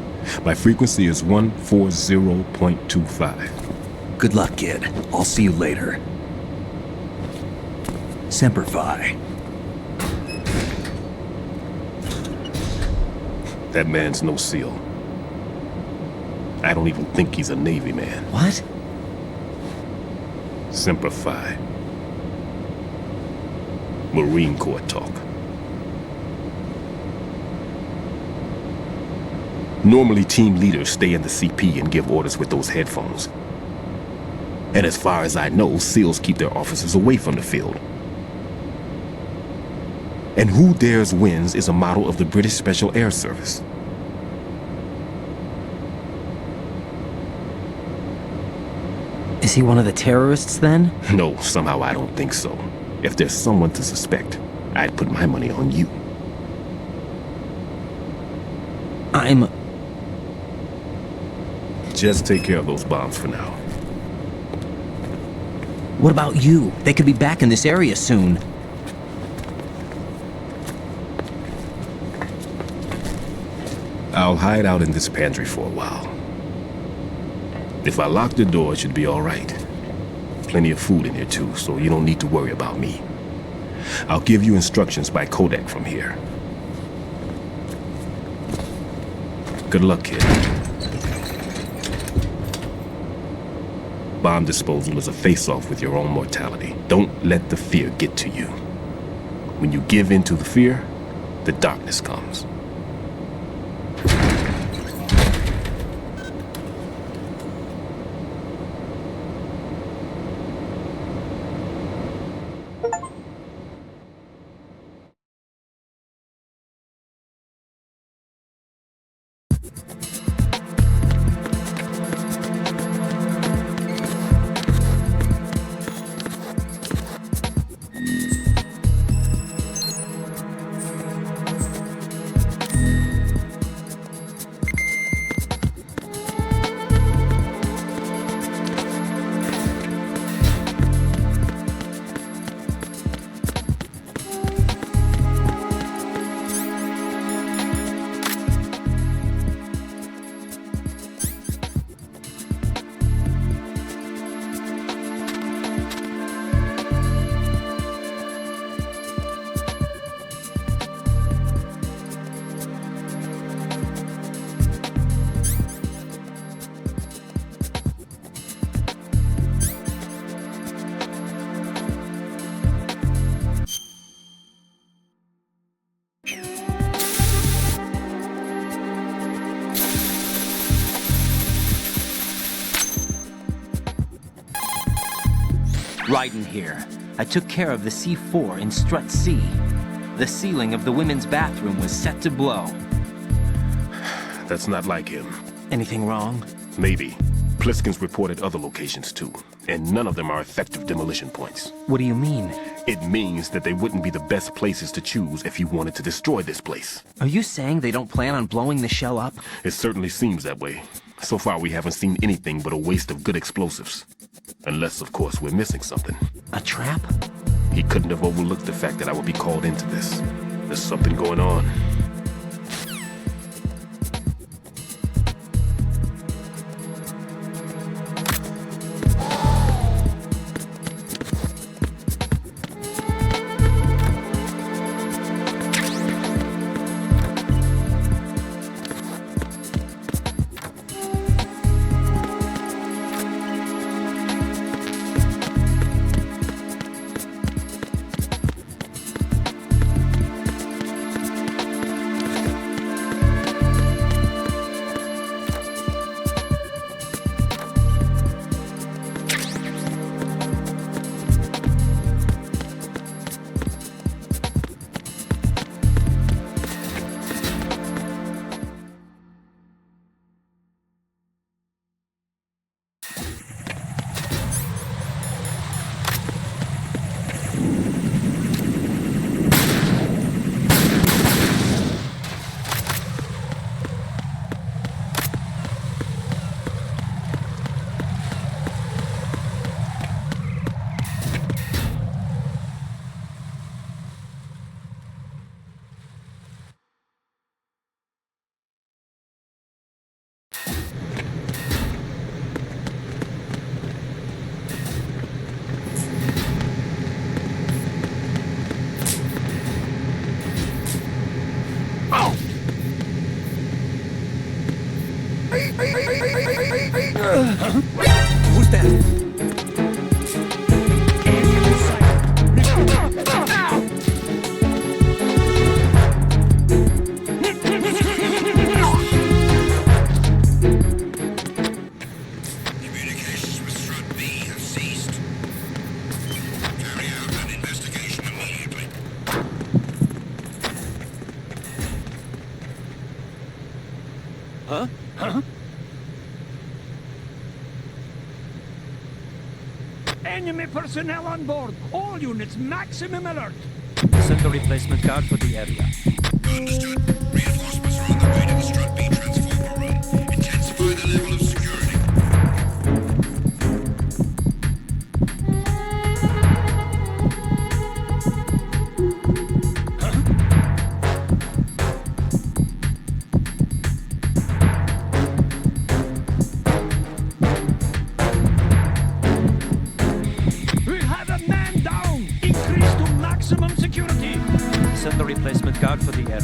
My frequency is 140.25. Good luck, kid. I'll see you later. Semper Fi. That man's no SEAL. I don't even think he's a Navy man. What? Semper Fi. Marine Corps talk. Normally, team leaders stay in the CP and give orders with those headphones. And as far as I know, SEALs keep their officers away from the field. And Who Dares Wins is a model of the British Special Air Service. Is he one of the terrorists then? No, somehow I don't think so. If there's someone to suspect, I'd put my money on you. Just take care of those bombs for now. What about you? They could be back in this area soon. I'll hide out in this pantry for a while. If I lock the door, it should be all right. Plenty of food in here too, so you don't need to worry about me. I'll give you instructions by codec from here. Good luck, kid. Bomb disposal is a face-off with your own mortality. Don't let the fear get to you. When you give in to the fear, the darkness comes. Raiden here. I took care of the C4 in Strut C. The ceiling of the women's bathroom was set to blow. That's not like him. Anything wrong? Maybe. Pliskin's reported other locations too, and none of them are effective demolition points. What do you mean? It means that they wouldn't be the best places to choose if you wanted to destroy this place. Are you saying they don't plan on blowing the shell up? It certainly seems that way. So far we haven't seen anything but a waste of good explosives. Unless, of course, we're missing something. A trap? He couldn't have overlooked the fact that I would be called into this. There's something going on. Who's that? Communications with Strut B have ceased. Carry out an investigation immediately. Huh? Huh? Enemy personnel on board. All units, maximum alert. Send a replacement guard for the area. Understood. Reinforcements are on their way to the Strut B transformer room. Intensify the level of security. We have a man down. Increase to maximum security. Send a replacement guard for the area.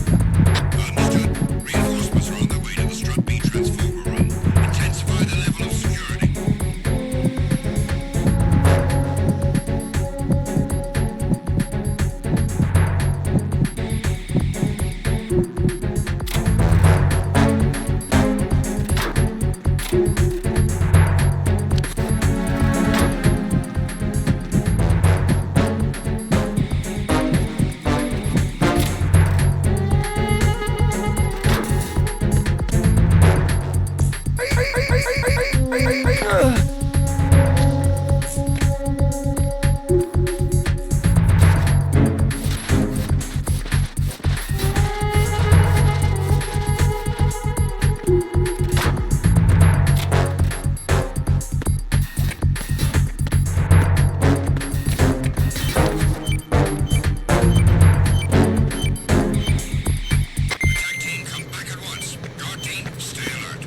Understood. Reinforcements are on their way to the Strut B transformer room. Intensify the level of security. Attack team, come back at once. Stay alert.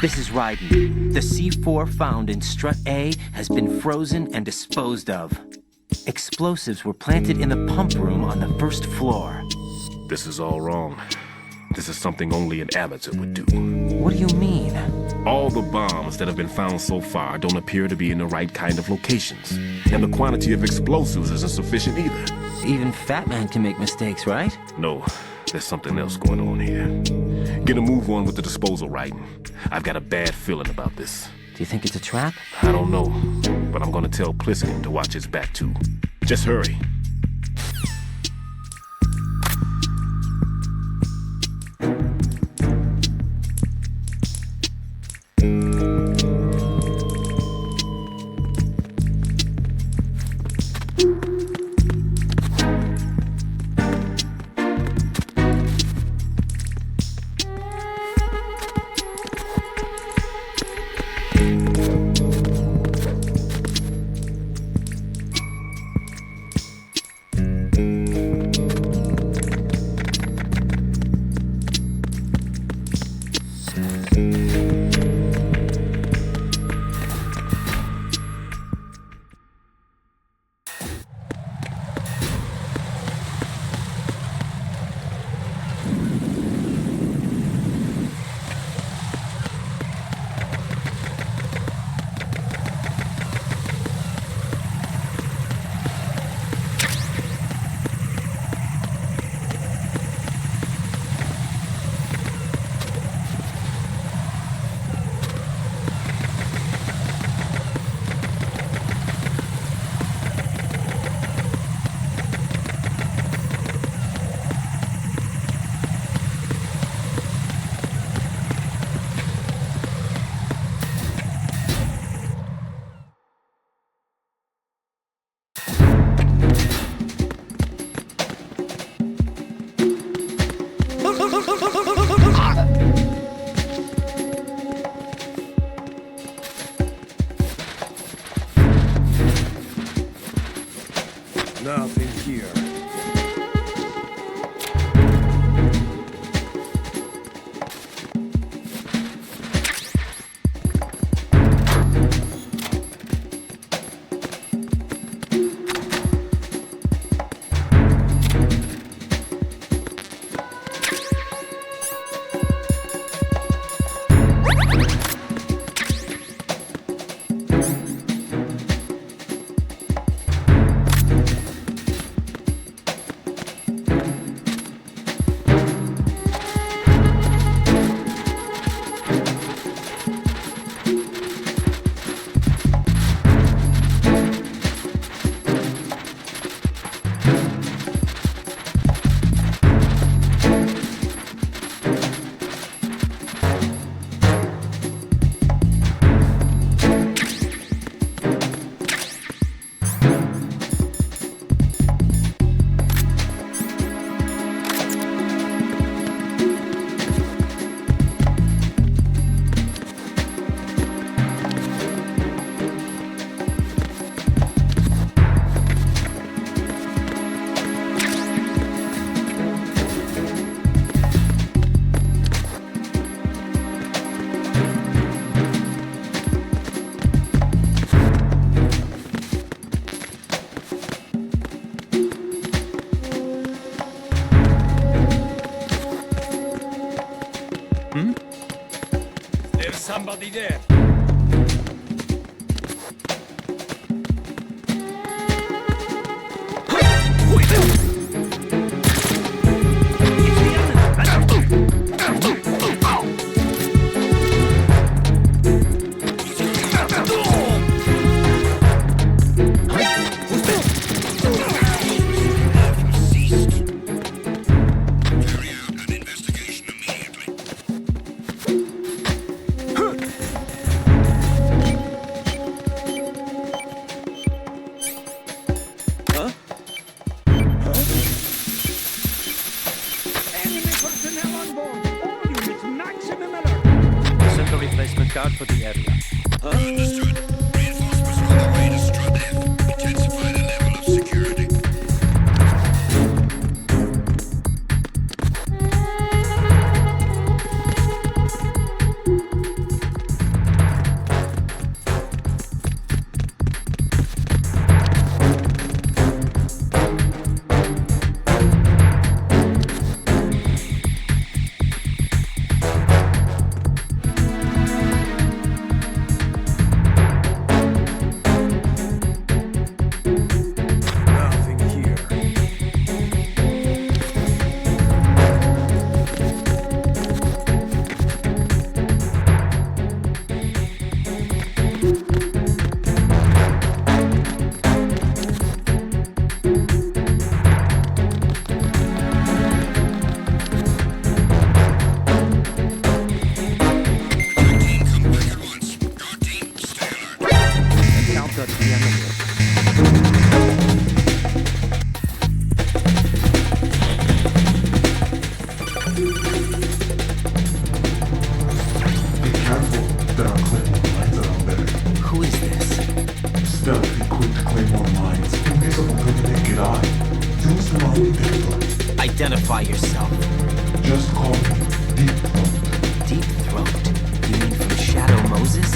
This is Raiden. The C4 found in Strut A has been frozen and disposed of. Explosives were planted in the pump room on the first floor. This is all wrong. This is something only an amateur would do. What do you mean? All the bombs that have been found so far don't appear to be in the right kind of locations. And the quantity of explosives isn't sufficient either. Even Fat Man can make mistakes, right? No, there's something else going on here. Get a move on with the disposal, Raiden. I've got a bad feeling about this. Do you think it's a trap? I don't know, but I'm gonna tell Pliskin to watch his back too. Just hurry. Nothing here. There's somebody there. Guard for the area. Understood. Reinforcements are on the way to Strut F. Intensify the level of security. identify yourself. Just call me Deep Throat. Deep Throat? You mean from Shadow Moses?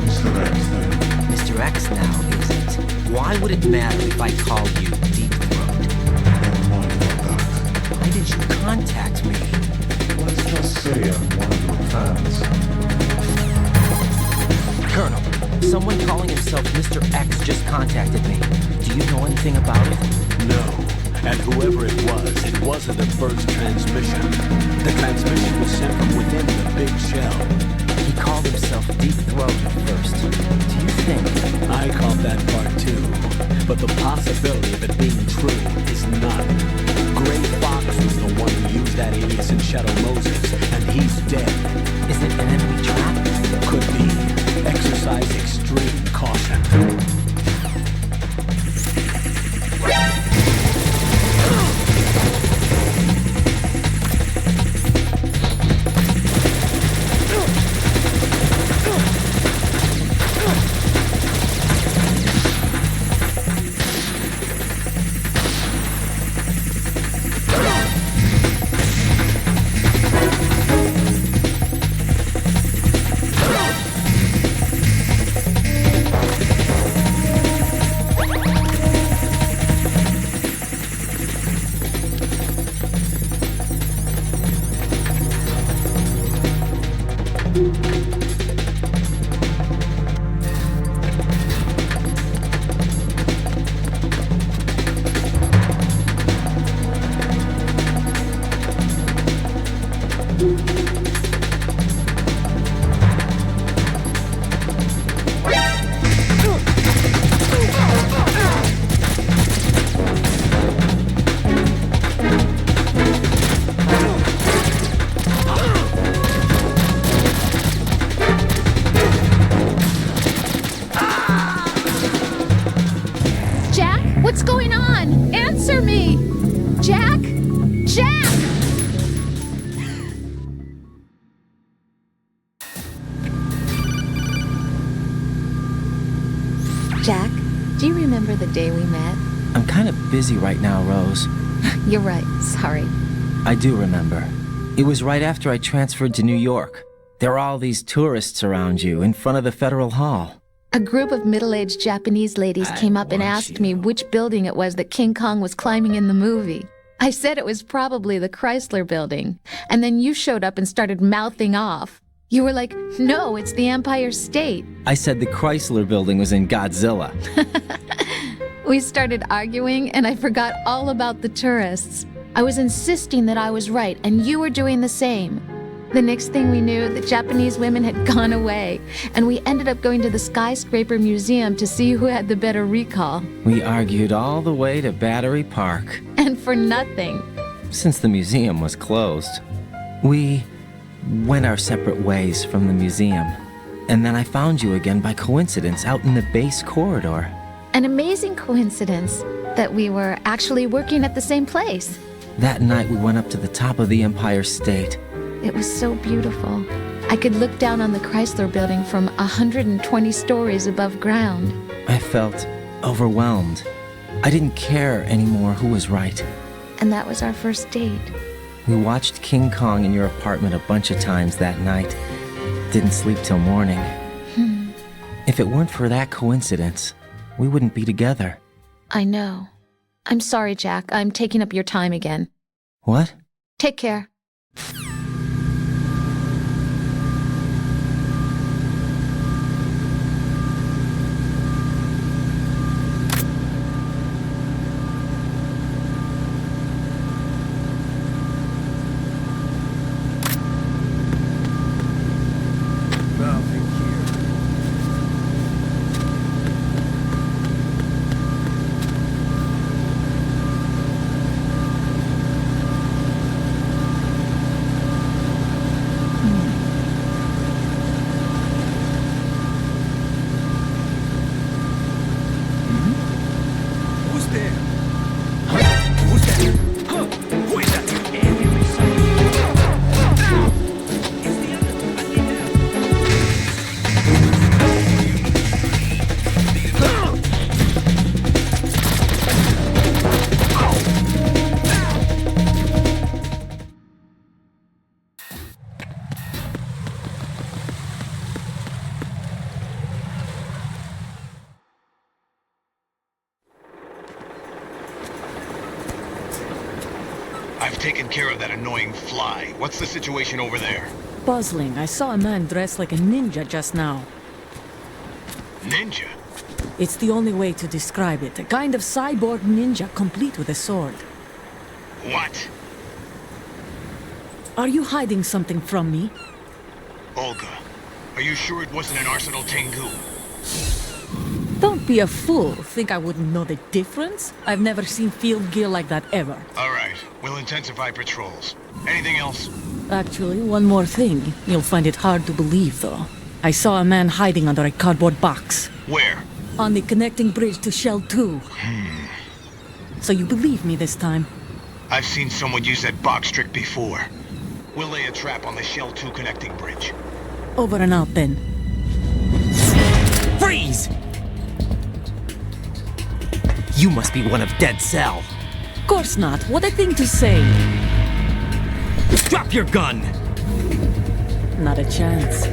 Mr. X, then. Mr. X now, is it? Why would it matter if I called you Deep Throat? Never mind about that. Why did you contact me? Let's just say I'm one of your fans. Colonel, someone calling himself Mr. X just contacted me. Do you know anything about it? No. And whoever it wasn't a first transmission. The transmission was sent from within the big shell. He called himself Deep Throat at first. Do you think? I caught that part too. But the possibility of it being true is none. Gray Fox was the one who used that alias in Shadow Moses, and he's dead. Is it an enemy trap? Could be. Exercise extreme caution. What's going on? Answer me! Jack? Jack! Jack, do you remember the day we met? I'm kind of busy right now, Rose. You're right, sorry. I do remember. It was right after I transferred to New York. There are all these tourists around you in front of the Federal Hall. A group of middle-aged Japanese ladies came up and asked me which building it was that King Kong was climbing in the movie. I said it was probably the Chrysler Building, and then you showed up and started mouthing off. You were like, no, it's the Empire State. I said the Chrysler Building was in Godzilla. We started arguing, and I forgot all about the tourists. I was insisting that I was right, and you were doing the same. The next thing we knew, the Japanese women had gone away, and we ended up going to the Skyscraper Museum to see who had the better recall. We argued all the way to Battery Park. And for nothing. Since the museum was closed. We went our separate ways from the museum. And then I found you again by coincidence out in the base corridor. An amazing coincidence that we were actually working at the same place. That night we went up to the top of the Empire State. It was so beautiful. I could look down on the Chrysler Building from 120 stories above ground. I felt overwhelmed. I didn't care anymore who was right. And that was our first date. We watched King Kong in your apartment a bunch of times that night. Didn't sleep till morning. If it weren't for that coincidence, we wouldn't be together. I know. I'm sorry, Jack. I'm taking up your time again. What? Take care. I've taken care of that annoying fly. What's the situation over there? Puzzling. I saw a man dressed like a ninja just now. Ninja? It's the only way to describe it. A kind of cyborg ninja complete with a sword. What? Are you hiding something from me? Olga, are you sure it wasn't an Arsenal Tengu? Don't be a fool. Think I wouldn't know the difference? I've never seen field gear like that ever. All right, we'll intensify patrols. Anything else? Actually, one more thing. You'll find it hard to believe, though. I saw a man hiding under a cardboard box. Where? On the connecting bridge to Shell 2. So you believe me this time? I've seen someone use that box trick before. We'll lay a trap on the Shell 2 connecting bridge. Over and out, then. Freeze! You must be one of Dead Cell. Of course not. What a thing to say. Drop your gun! Not a chance.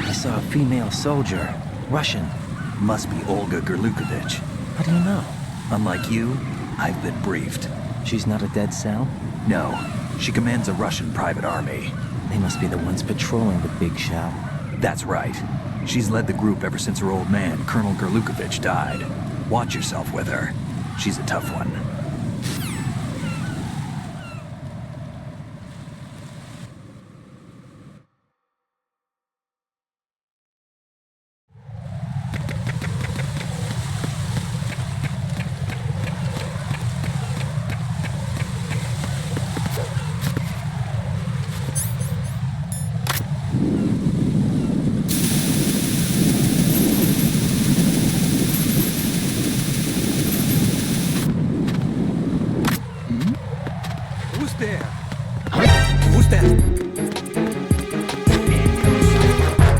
I saw a female soldier. Russian. Must be Olga Gerlukovich. How do you know? Unlike you, I've been briefed. She's not a Dead Cell? No, she commands a Russian private army. They must be the ones patrolling the big shop. That's right. She's led the group ever since her old man, Colonel Gerlukovich, died. Watch yourself with her. She's a tough one.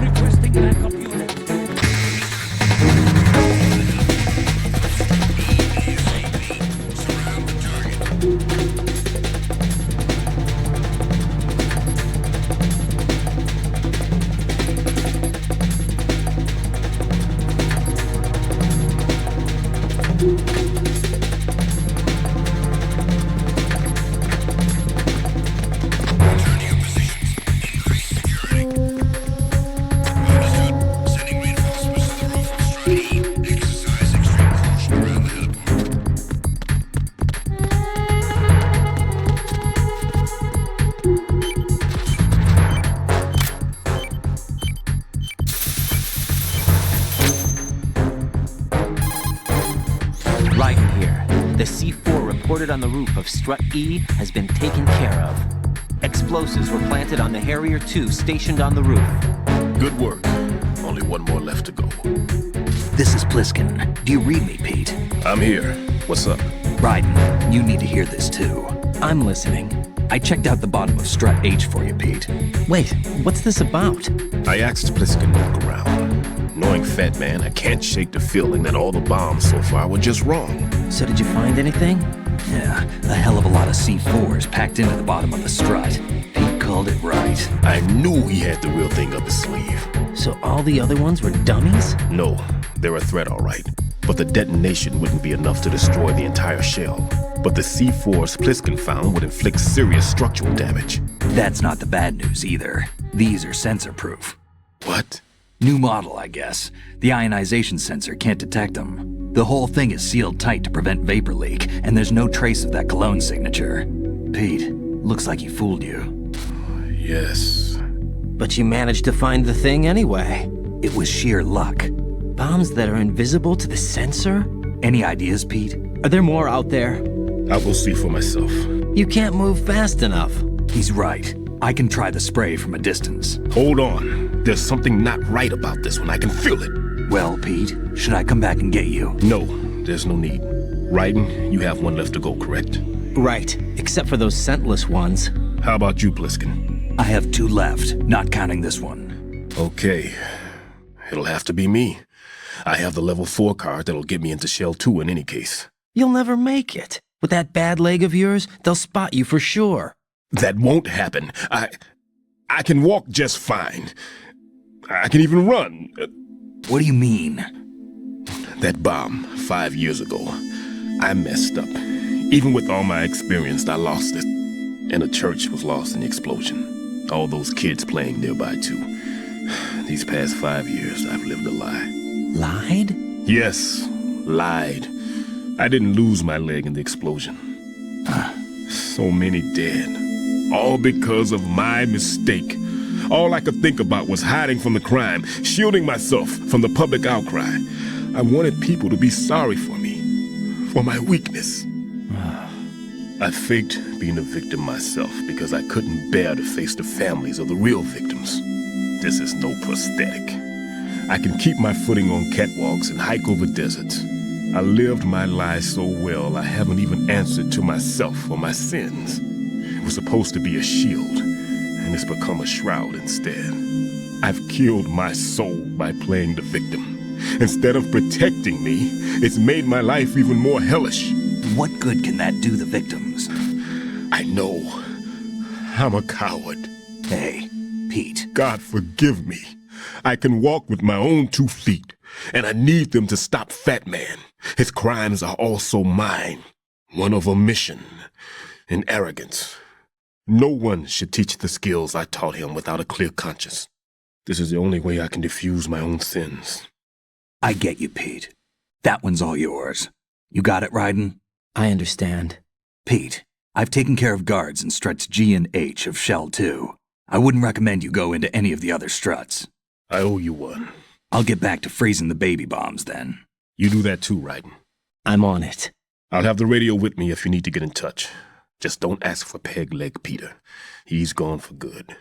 Requesting backup unit. Surround the target. Return to your positions. Increase security. Understood. Sending reinforcements to the roof of Strut E. Exercise extreme caution around the heliport. Right here. The C4 reported on the roof of Strut E has been taken care of. Explosives were planted on the Harrier 2 stationed on the roof. Good work. Only one more left to go. This is Pliskin. Do you read me, Pete? I'm here. What's up? Raiden, you need to hear this too. I'm listening. I checked out the bottom of Strut H for you, Pete. Wait, what's this about? I asked Pliskin to look around. Knowing Fat Man, I can't shake the feeling that all the bombs so far were just wrong. So did you find anything? Yeah, a hell of a lot of C4s packed into the bottom of the strut. Pete called it right. I knew he had the real thing up his sleeve. So all the other ones were dummies? No, they're a threat, all right. But the detonation wouldn't be enough to destroy the entire shell. But the C4s Pliskin found would inflict serious structural damage. That's not the bad news either. These are sensor-proof. What? New model, I guess. The ionization sensor can't detect them. The whole thing is sealed tight to prevent vapor leak, and there's no trace of that cologne signature. Pete, looks like he fooled you. Yes. But you managed to find the thing anyway. It was sheer luck. Bombs that are invisible to the sensor? Any ideas, Pete? Are there more out there? I'll go see for myself. You can't move fast enough. He's right. I can try the spray from a distance. Hold on. There's something not right about this one. I can feel it. Well, Pete, should I come back and get you? No, there's no need. Raiden, you have one left to go, correct? Right, except for those scentless ones. How about you, Pliskin? I have 2 left, not counting this one. Okay. It'll have to be me. I have the level 4 card that'll get me into Shell 2 in any case. You'll never make it. With that bad leg of yours, they'll spot you for sure. That won't happen. I can walk just fine. I can even run. What do you mean? That bomb 5 years ago, I messed up. Even with all my experience, I lost it. And the church was lost in the explosion. All those kids playing nearby, too. These past 5 years, I've lived a lie. Lied? Yes, lied. I didn't lose my leg in the explosion. So many dead. All because of my mistake. All I could think about was hiding from the crime, shielding myself from the public outcry. I wanted people to be sorry for me, for my weakness. I faked being a victim myself because I couldn't bear to face the families of the real victims. This is no prosthetic. I can keep my footing on catwalks and hike over deserts. I lived my lie so well I haven't even answered to myself for my sins. It was supposed to be a shield, and it's become a shroud instead. I've killed my soul by playing the victim. Instead of protecting me, it's made my life even more hellish. What good can that do the victims? I know. I'm a coward. Hey, Pete. God forgive me. I can walk with my own 2 feet, and I need them to stop Fat Man. His crimes are also mine. One of omission and arrogance. No one should teach the skills I taught him without a clear conscience. This is the only way I can diffuse my own sins. I get you, Pete. That one's all yours. You got it, Raiden? I understand. Pete, I've taken care of guards in struts G and H of Shell 2. I wouldn't recommend you go into any of the other struts. I owe you one. I'll get back to freezing the baby bombs then. You do that too, Raiden. I'm on it. I'll have the radio with me if you need to get in touch. Just don't ask for Peg Leg Peter. He's gone for good.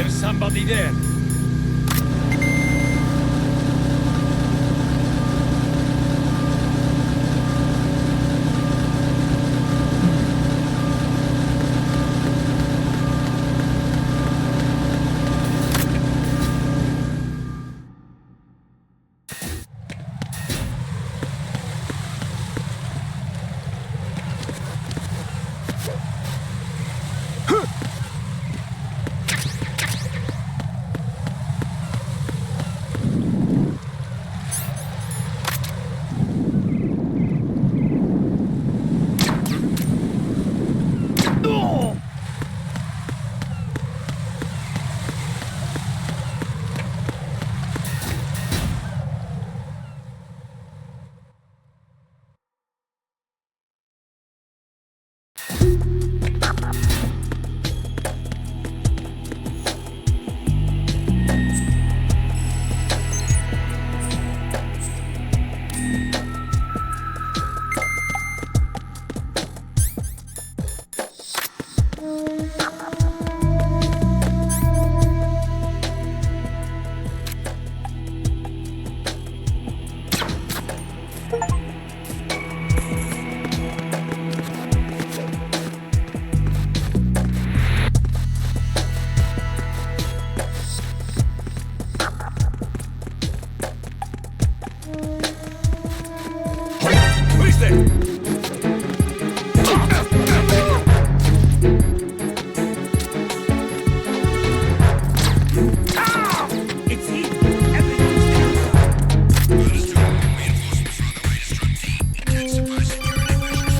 Somebody there. Who's there? It's he! Everything's there! Reinforcements are on the way to Strut D. Intensify security measures.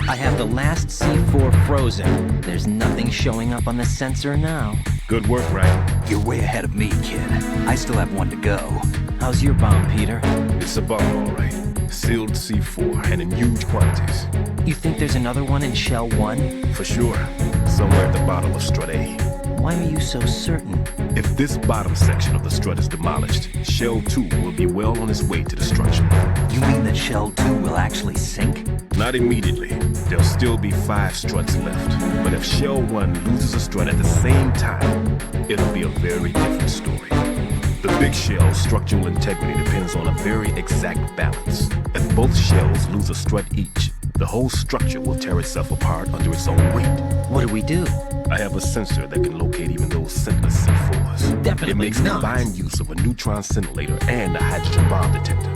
I have the last C4 frozen. There's nothing showing up on the sensor now. Good work, Ryan. You're way ahead of me, kid. I still have one to go. How's your bomb, Peter? It's a bomb, all right. Sealed C4 and in huge quantities. You think there's another one in Shell 1? For sure. Somewhere at the bottom of Strut A. Why are you so certain? If this bottom section of the strut is demolished, Shell 2 will be well on its way to destruction. You mean that Shell 2 will actually sink? Not immediately. There'll still be 5 struts left. But if Shell 1 loses a strut at the same time, it'll be a very different story. The big shell's structural integrity depends on a very exact balance. If both shells lose a strut each, the whole structure will tear itself apart under its own weight. What do we do? I have a sensor that can locate even those scentless C4s. Definitely It makes not. combined use of a neutron scintillator and a hydrogen bomb detector.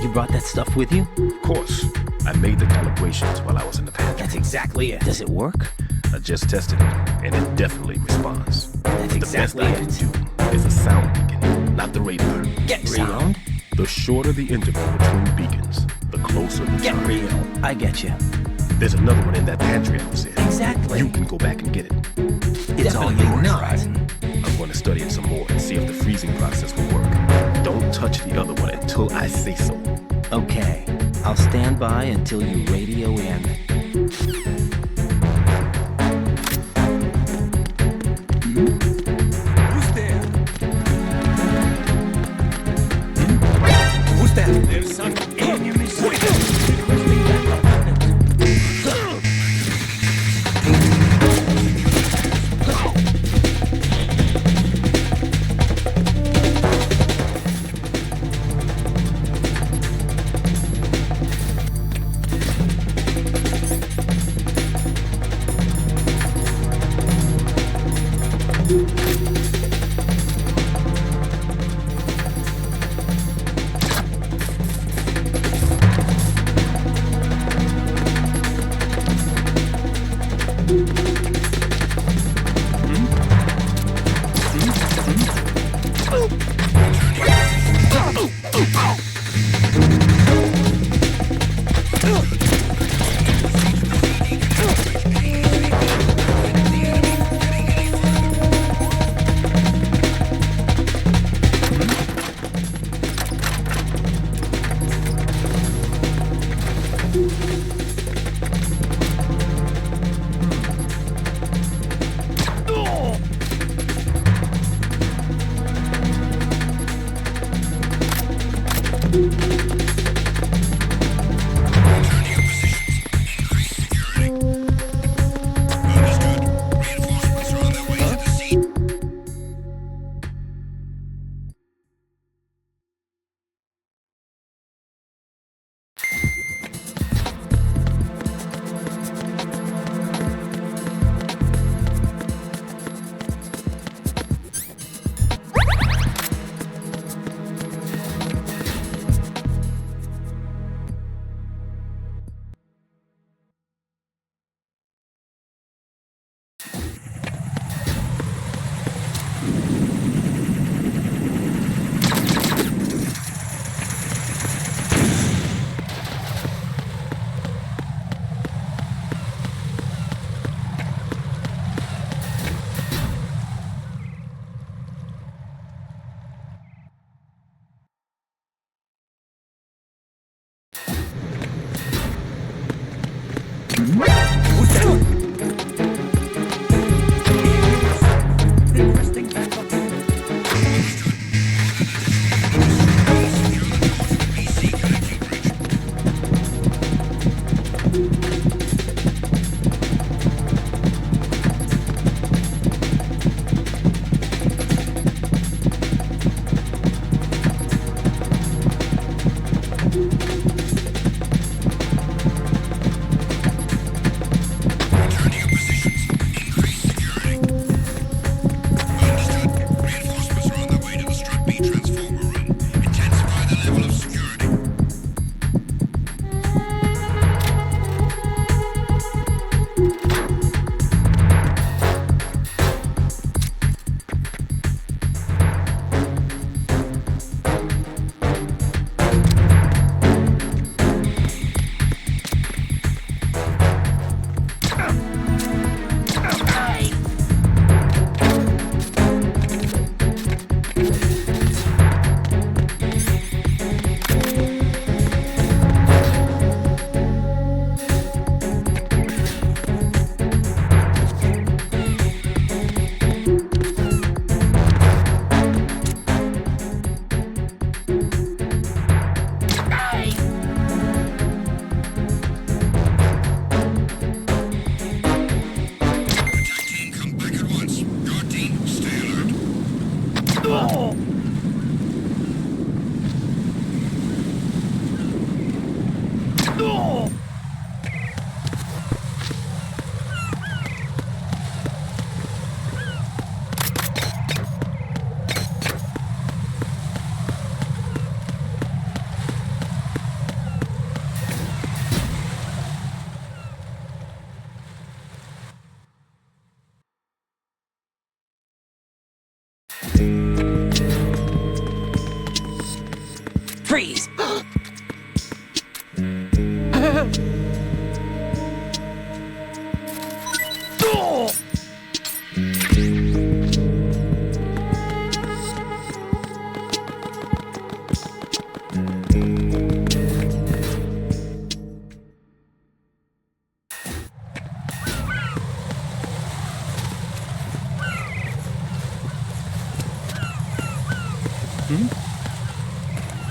You brought that stuff with you? Of course. I made the calibrations while I was in the pantry. That's exactly it. Does it work? I just tested it, and it definitely responds. That's exactly the best I can do is a sound beacon, not the radar. Get sound? The shorter the interval between beacons, the closer the Get target. real. I get you. There's another one in that pantry I was in. Exactly. You can go back and get it. It's all Definitely yours, not. Ryden. I'm going to study it some more and see if the freezing process will work. Don't touch the other one until I say so. Okay. I'll stand by until you radio in. Who's there? Who's that? There's some enemy requesting backup. Freeze!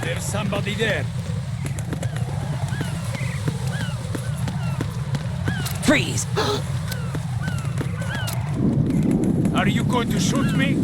There's somebody there. Freeze! Are you going to shoot me?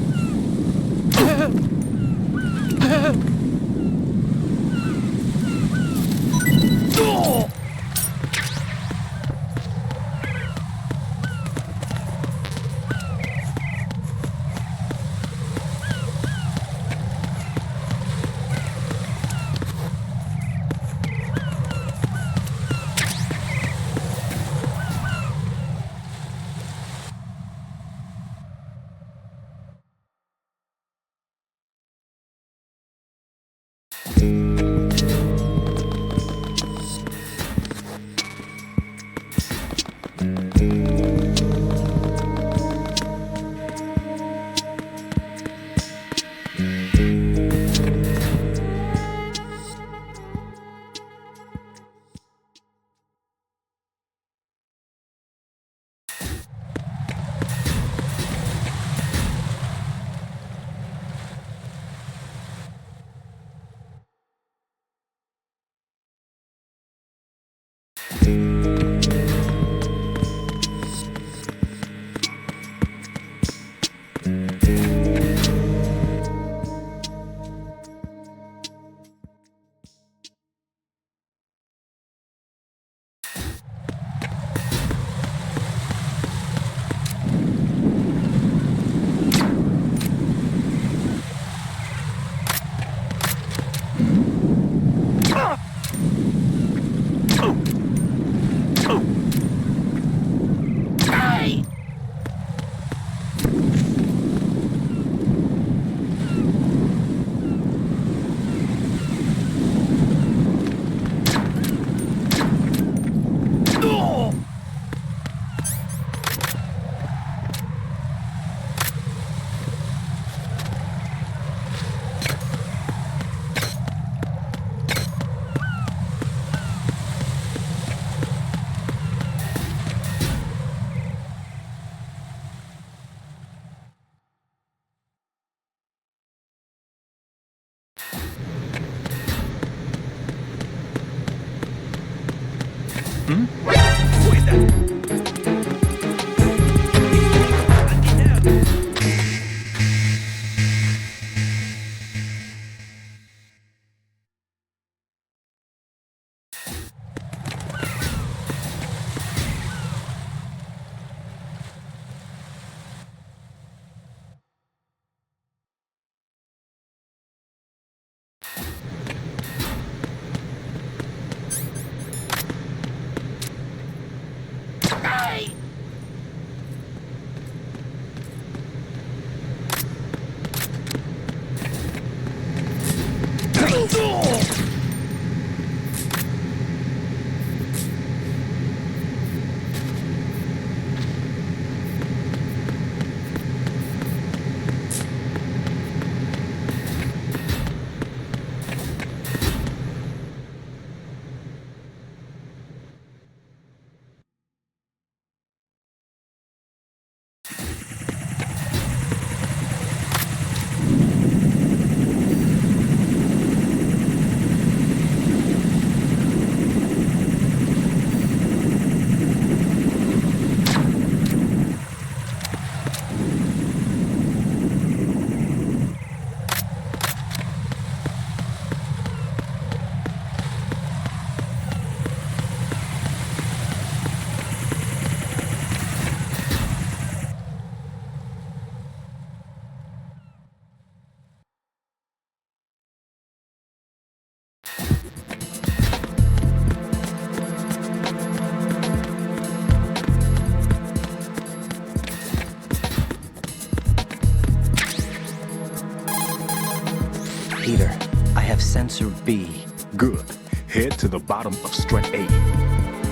Sensor B. Good. Head to the bottom of strut A.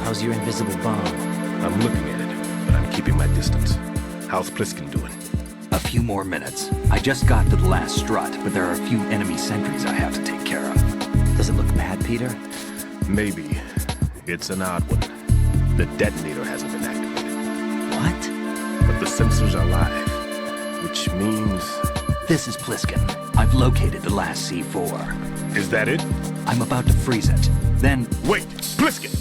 How's your invisible bomb? I'm looking at it, but I'm keeping my distance. How's Pliskin doing? A few more minutes. I just got to the last strut, but there are a few enemy sentries I have to take care of. Does it look bad, Peter? Maybe. It's an odd one. The detonator hasn't been activated. What? But the sensors are live, which means... This is Pliskin. I've located the last C4. Is that it? I'm about to freeze it. Then... Wait! Pliskin!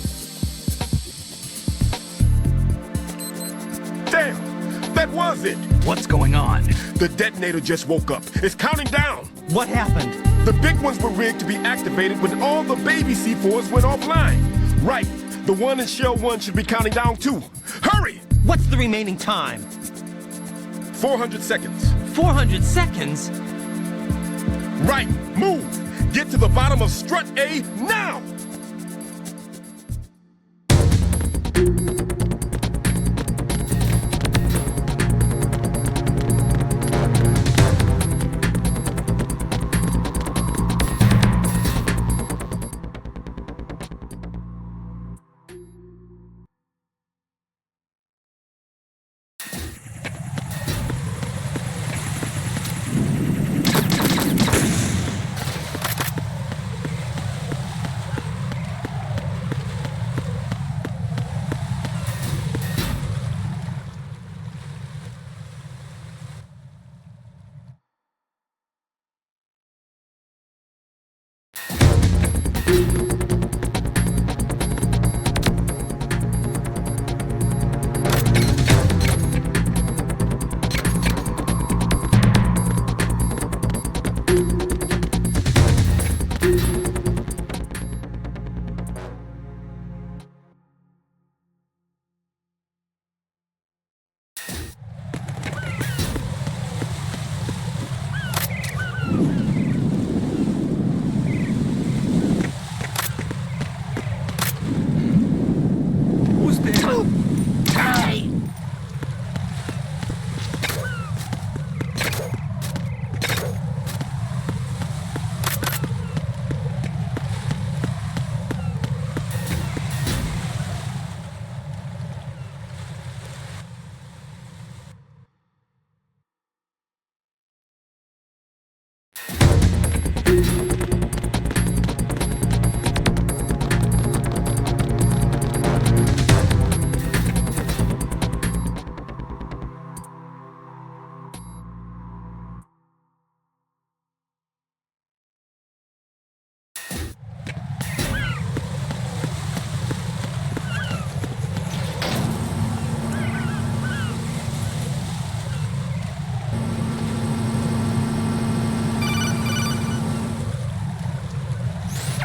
Damn! That was it! What's going on? The detonator just woke up. It's counting down! What happened? The big ones were rigged to be activated when all the baby C4s went offline. Right. The one in Shell 1 should be counting down too. Hurry! What's the remaining time? 400 seconds. 400 seconds? Right. Move! Get to the bottom of strut A now!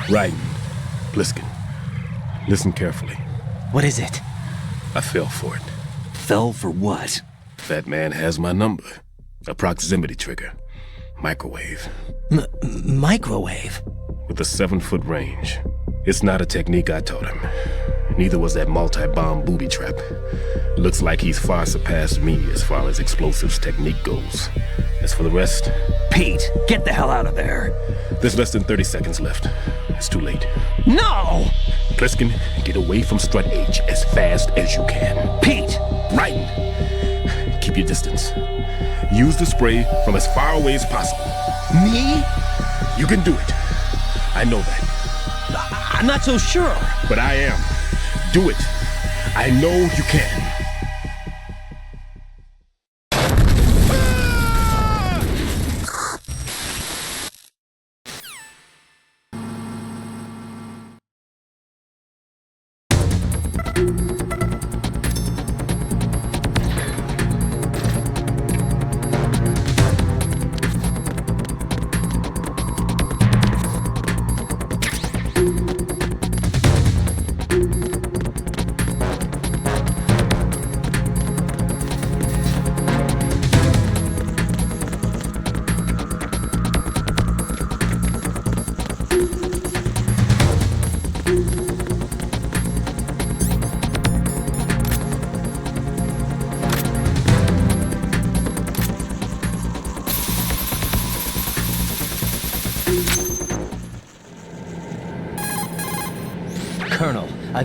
Right. Pliskin. Listen carefully. What is it? I fell for it. Fell for what? That man has my number. A proximity trigger. Microwave. Microwave? With a 7-foot range. It's not a technique I taught him. Neither was that multi-bomb booby trap. Looks like he's far surpassed me as far as explosives technique goes. As for the rest... Pete, get the hell out of there. There's less than 30 seconds left. It's too late. No! Pliskin, get away from strut H as fast as you can. Pete! Raiden, keep your distance. Use the spray from as far away as possible. Me? You can do it. I know that. I'm not so sure. But I am. Do it. I know you can.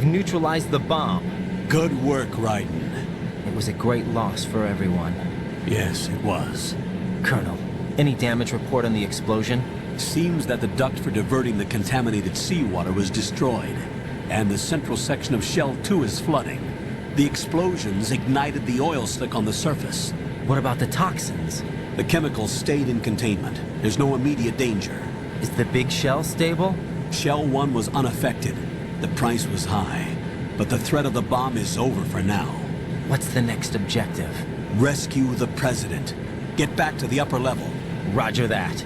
I've neutralized the bomb. Good work, Raiden. It was a great loss for everyone. Yes, it was. Colonel, any damage report on the explosion? Seems that the duct for diverting the contaminated seawater was destroyed, and the central section of Shell 2 is flooding. The explosions ignited the oil slick on the surface. What about the toxins? The chemicals stayed in containment. There's no immediate danger. Is the big shell stable? Shell 1 was unaffected. The price was high, but the threat of the bomb is over for now. What's the next objective? Rescue the President. Get back to the upper level. Roger that.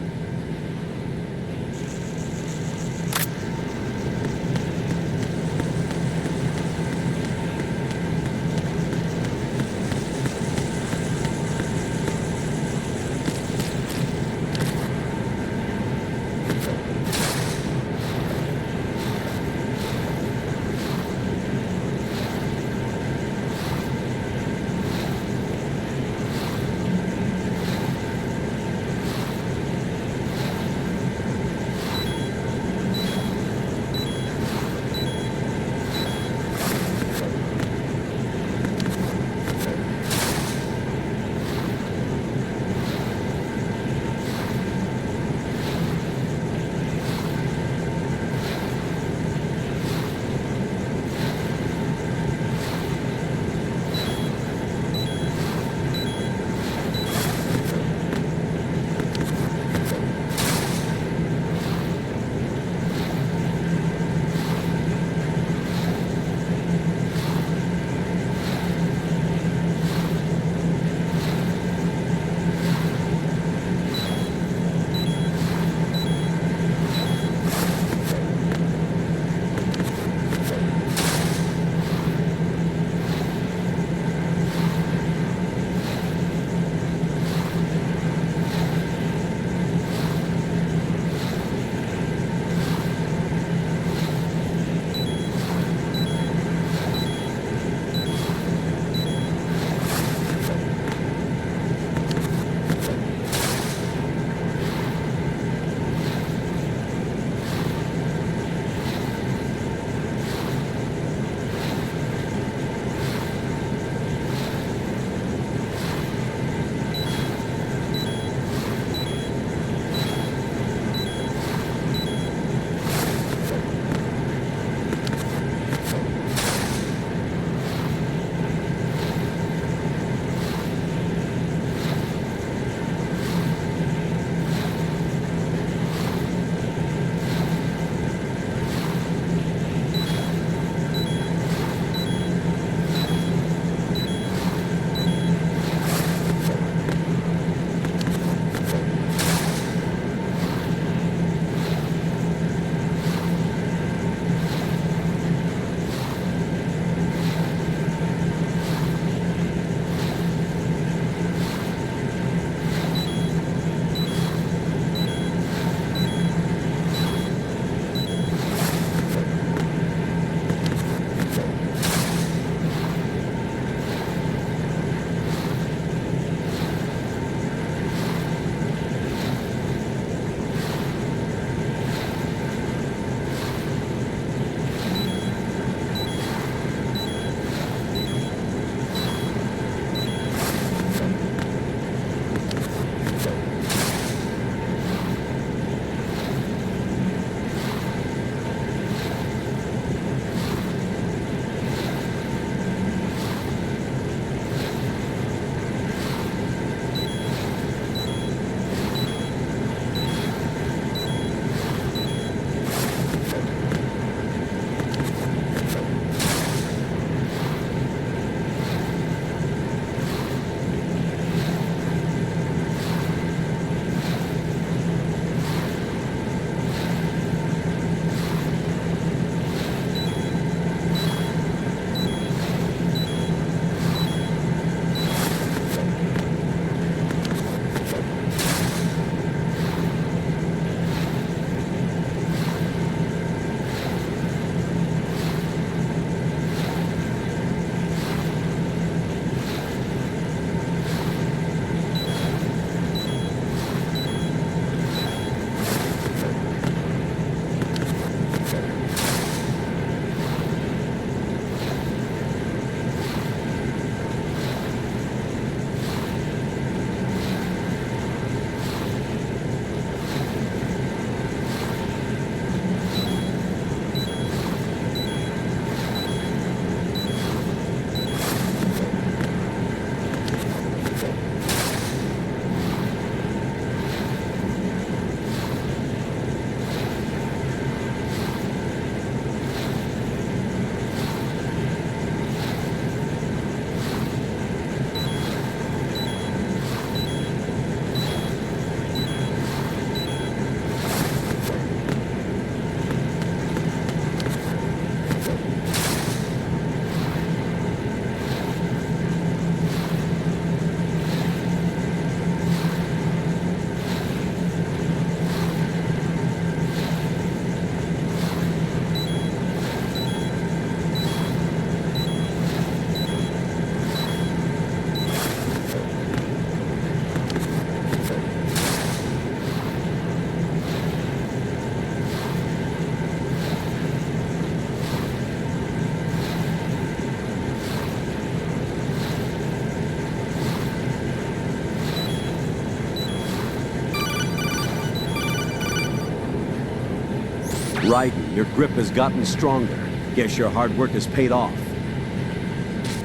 Raiden, your grip has gotten stronger. Guess your hard work has paid off.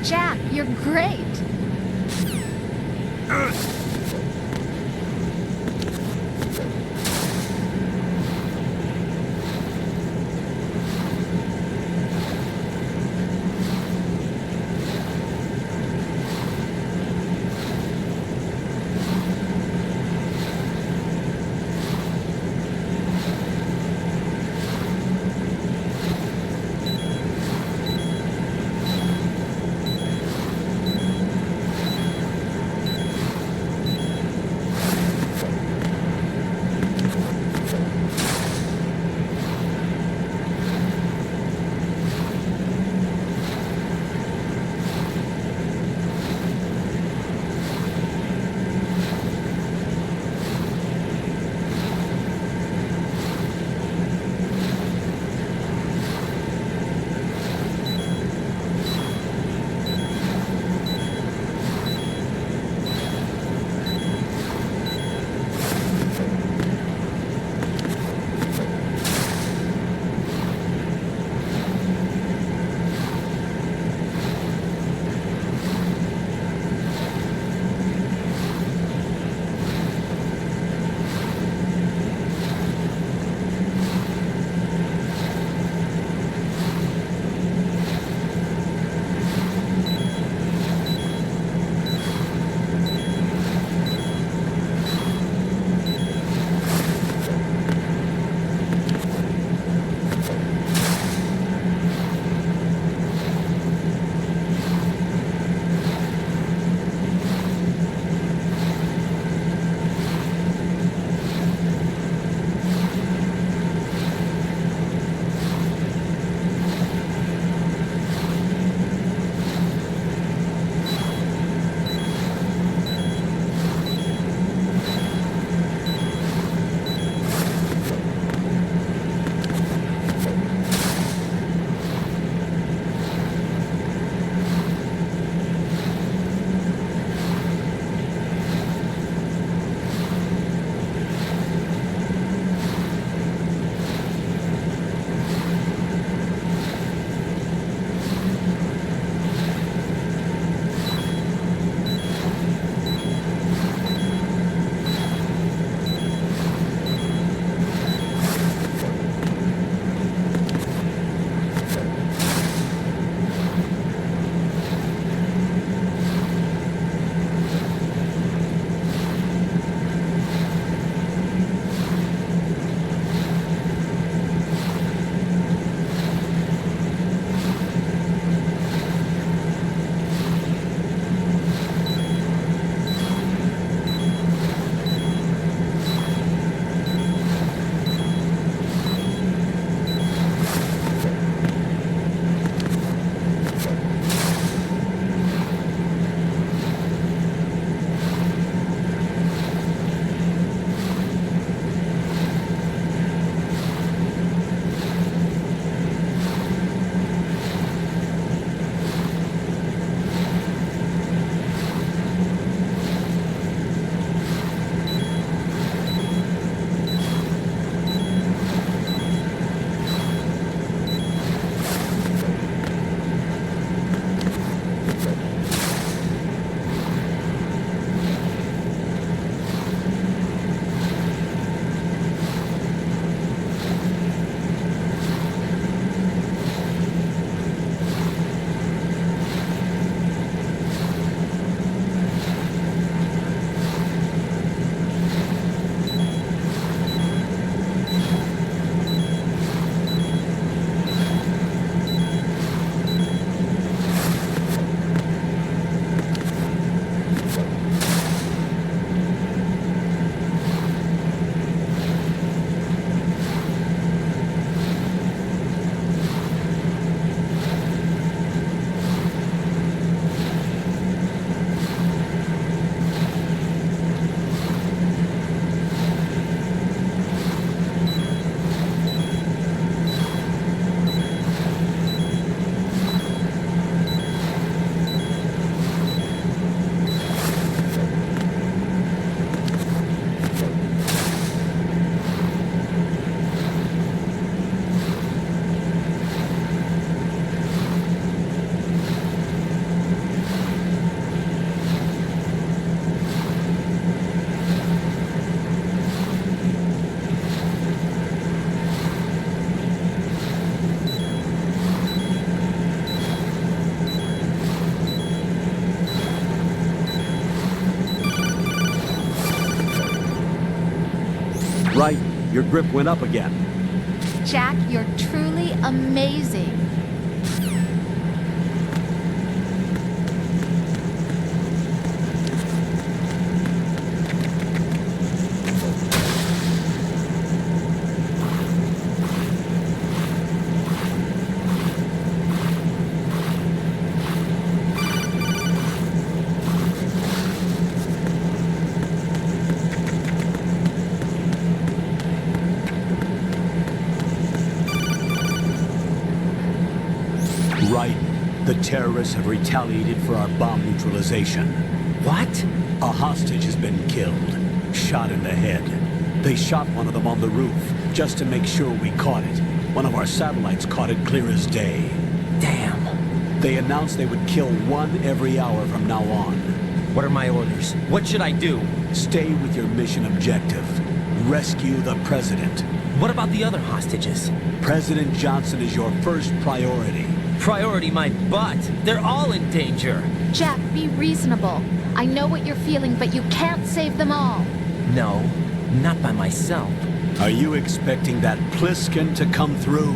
Jack, you're great. Right, your grip went up again. Jack, you're truly amazing. Right. The terrorists have retaliated for our bomb neutralization. What? A hostage has been killed. Shot in the head. They shot one of them on the roof, just to make sure we caught it. One of our satellites caught it clear as day. Damn. They announced they would kill one every hour from now on. What are my orders? What should I do? Stay with your mission objective. Rescue the president. What about the other hostages? President Johnson is your first priority. Priority my butt. They're all in danger. Jack, be reasonable. I know what you're feeling, but you can't save them all. No, not by myself. Are you expecting that Pliskin to come through?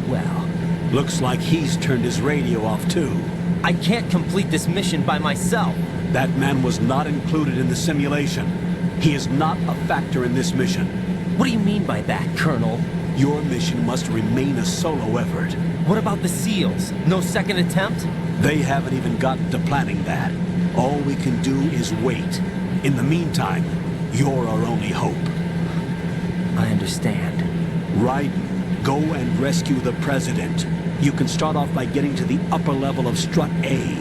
Well, looks like he's turned his radio off too. I can't complete this mission by myself. That man was not included in the simulation. He is not a factor in this mission. What do you mean by that, Colonel? Your mission must remain a solo effort. What about the SEALs? No second attempt? They haven't even gotten to planning that. All we can do is wait. In the meantime, you're our only hope. I understand. Right. Go and rescue the president. You can start off by getting to the upper level of Strut A.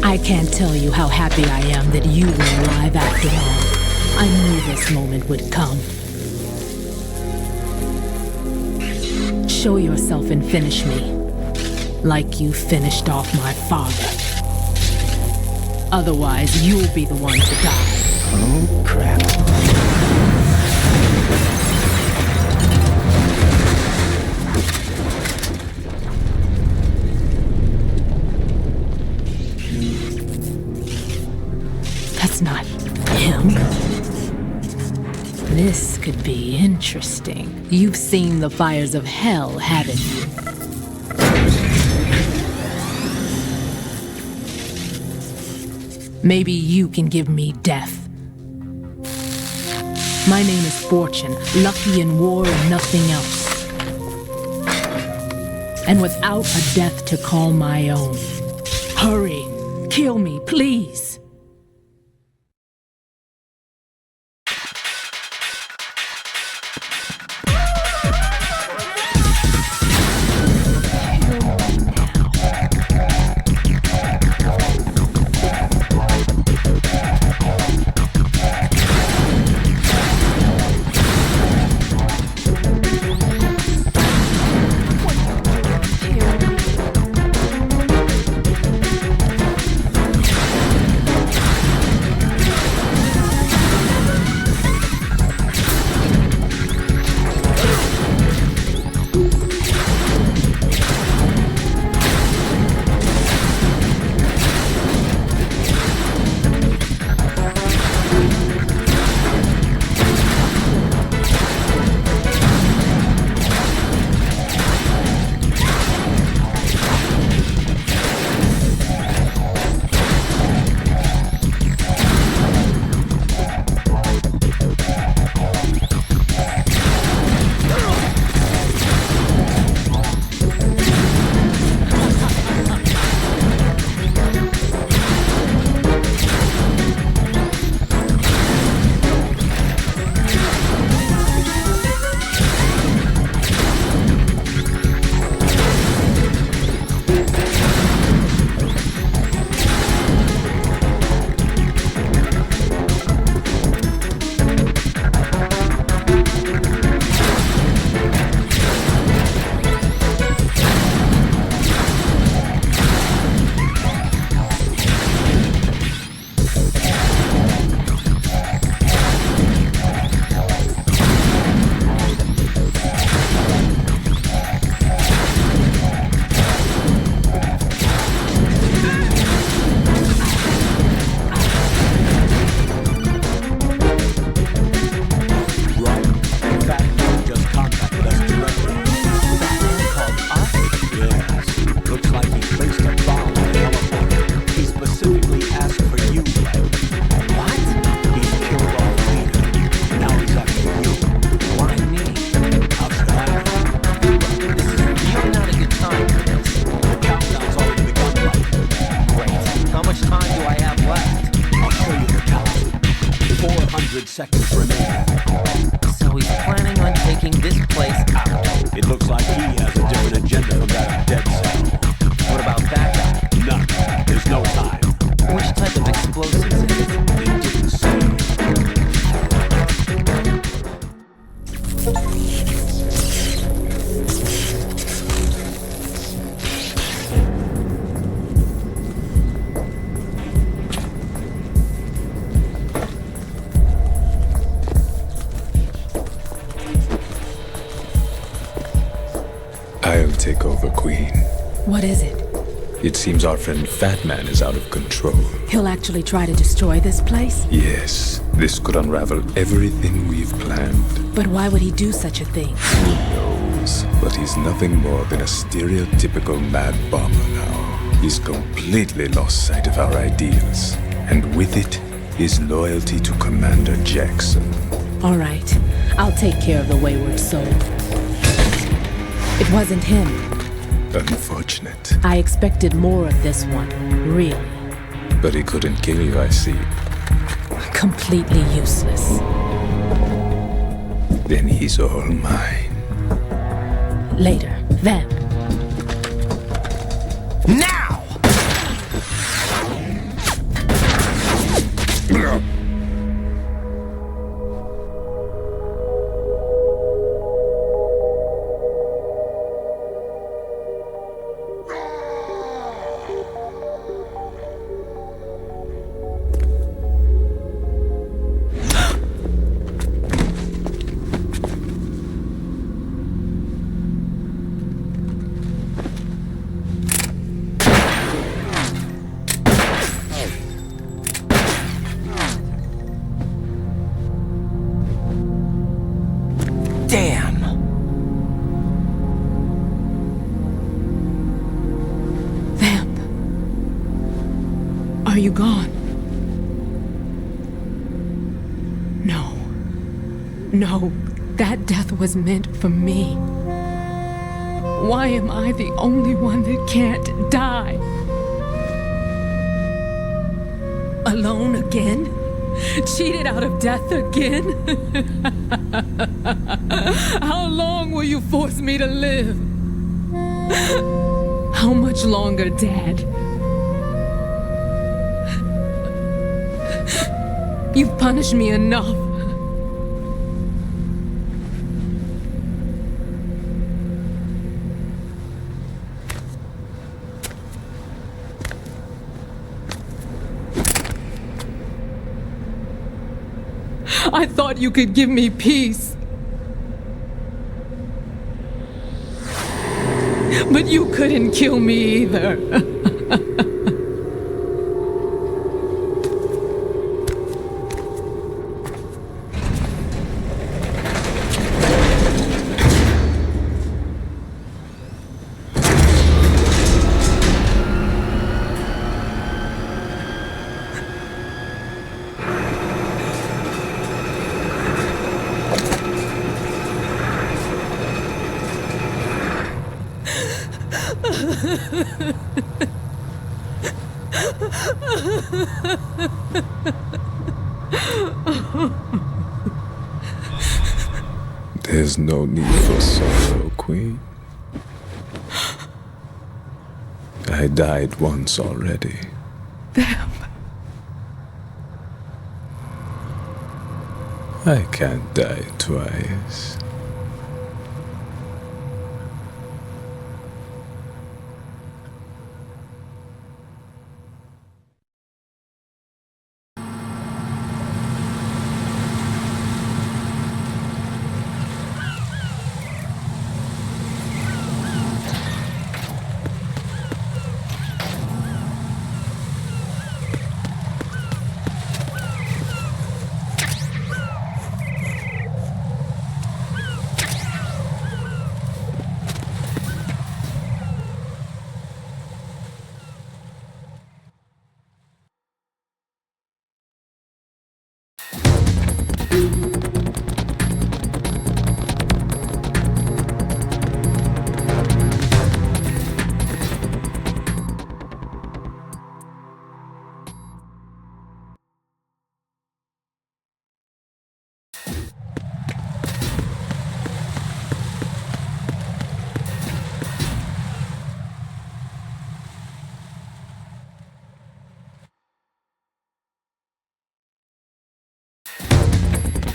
I can't tell you how happy I am that you were alive after all. I knew this moment would come. Show yourself and finish me, like you finished off my father. Otherwise, you'll be the one to die. Oh, crap. That's not him. This could be interesting. You've seen the fires of hell, haven't you? Maybe you can give me death. My name is Fortune, lucky in war and nothing else. And without a death to call my own. Hurry, kill me, please. explosives in it. They didn't say. I'll take over, Queen. What is it? It seems our friend Fat Man is out of control. He'll actually try to destroy this place? Yes, this could unravel everything we've planned. But why would he do such a thing? Who knows? But he's nothing more than a stereotypical mad bomber now. He's completely lost sight of our ideals. And with it, his loyalty to Commander Jackson. All right, I'll take care of the wayward soul. It wasn't him. Unfortunate. I expected more of this one, really. But he couldn't kill you, I see. Completely useless. Then he's all mine. Later, then. Now! Damn! Vamp. Are you gone? No. No, that death was meant for me. Why am I the only one that can't die? Alone again? Cheated out of death again? How long will you force me to live? How much longer, Dad? You've punished me enough. I thought you could give me peace. But you couldn't kill me either. There's no need for sorrow, Queen. I died once already. Vamp. I can't die twice.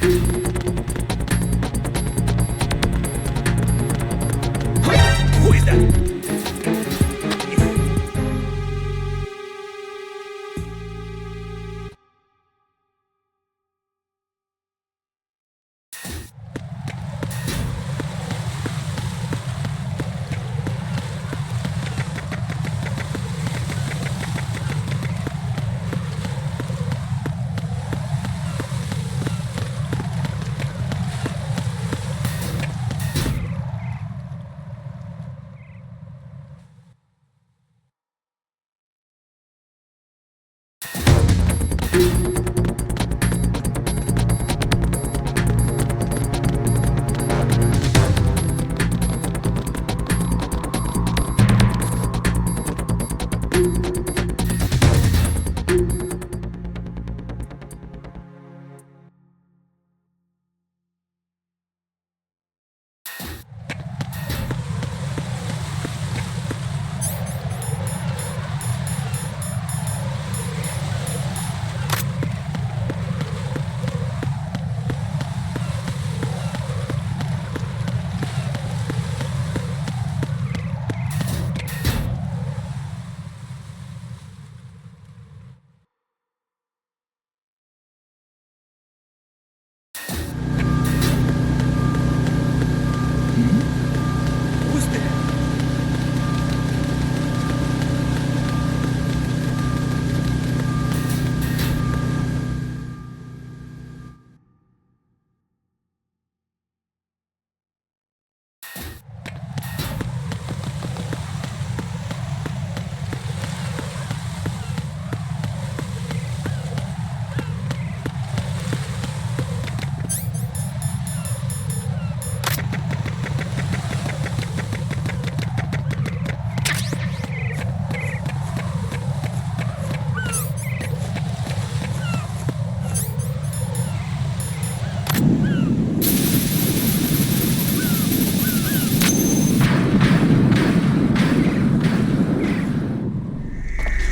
Who is that?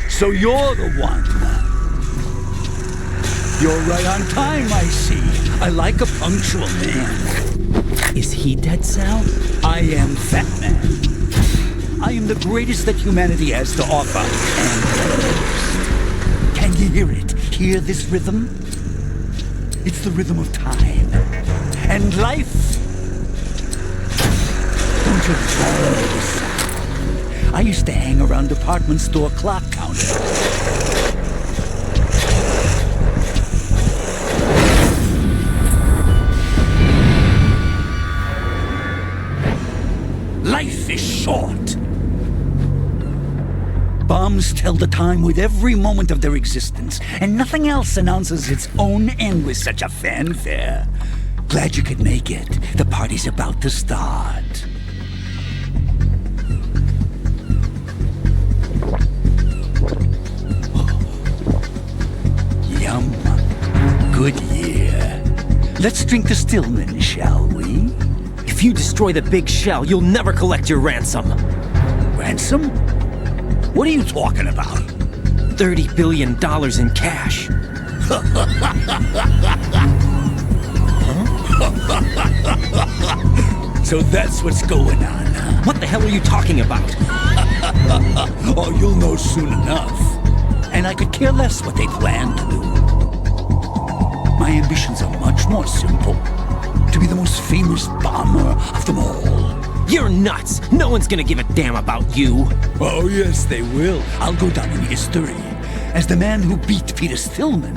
So you're the one. You're right on time, I see. I like a punctual man. Is he Dead Cell? I am Fat Man. I am the greatest that humanity has to offer, and the most. Can you hear it? Hear this rhythm? It's the rhythm of time. And life. Don't you love this sound? I used to hang around department store clock counters. Life is short. Bombs tell the time with every moment of their existence, and nothing else announces its own end with such a fanfare. Glad you could make it. The party's about to start. Yum. Good year. Let's drink to Stillman, shall we? If you destroy the big shell, you'll never collect your ransom. Ransom? What are you talking about? $30 billion in cash. So that's what's going on, huh? What the hell are you talking about? Oh, you'll know soon enough. And I could care less what they plan to do. My ambitions are much more simple. To be the most famous bomber of them all. You're nuts! No one's gonna give a damn about you! Oh, yes, they will. I'll go down in history as the man who beat Peter Stillman.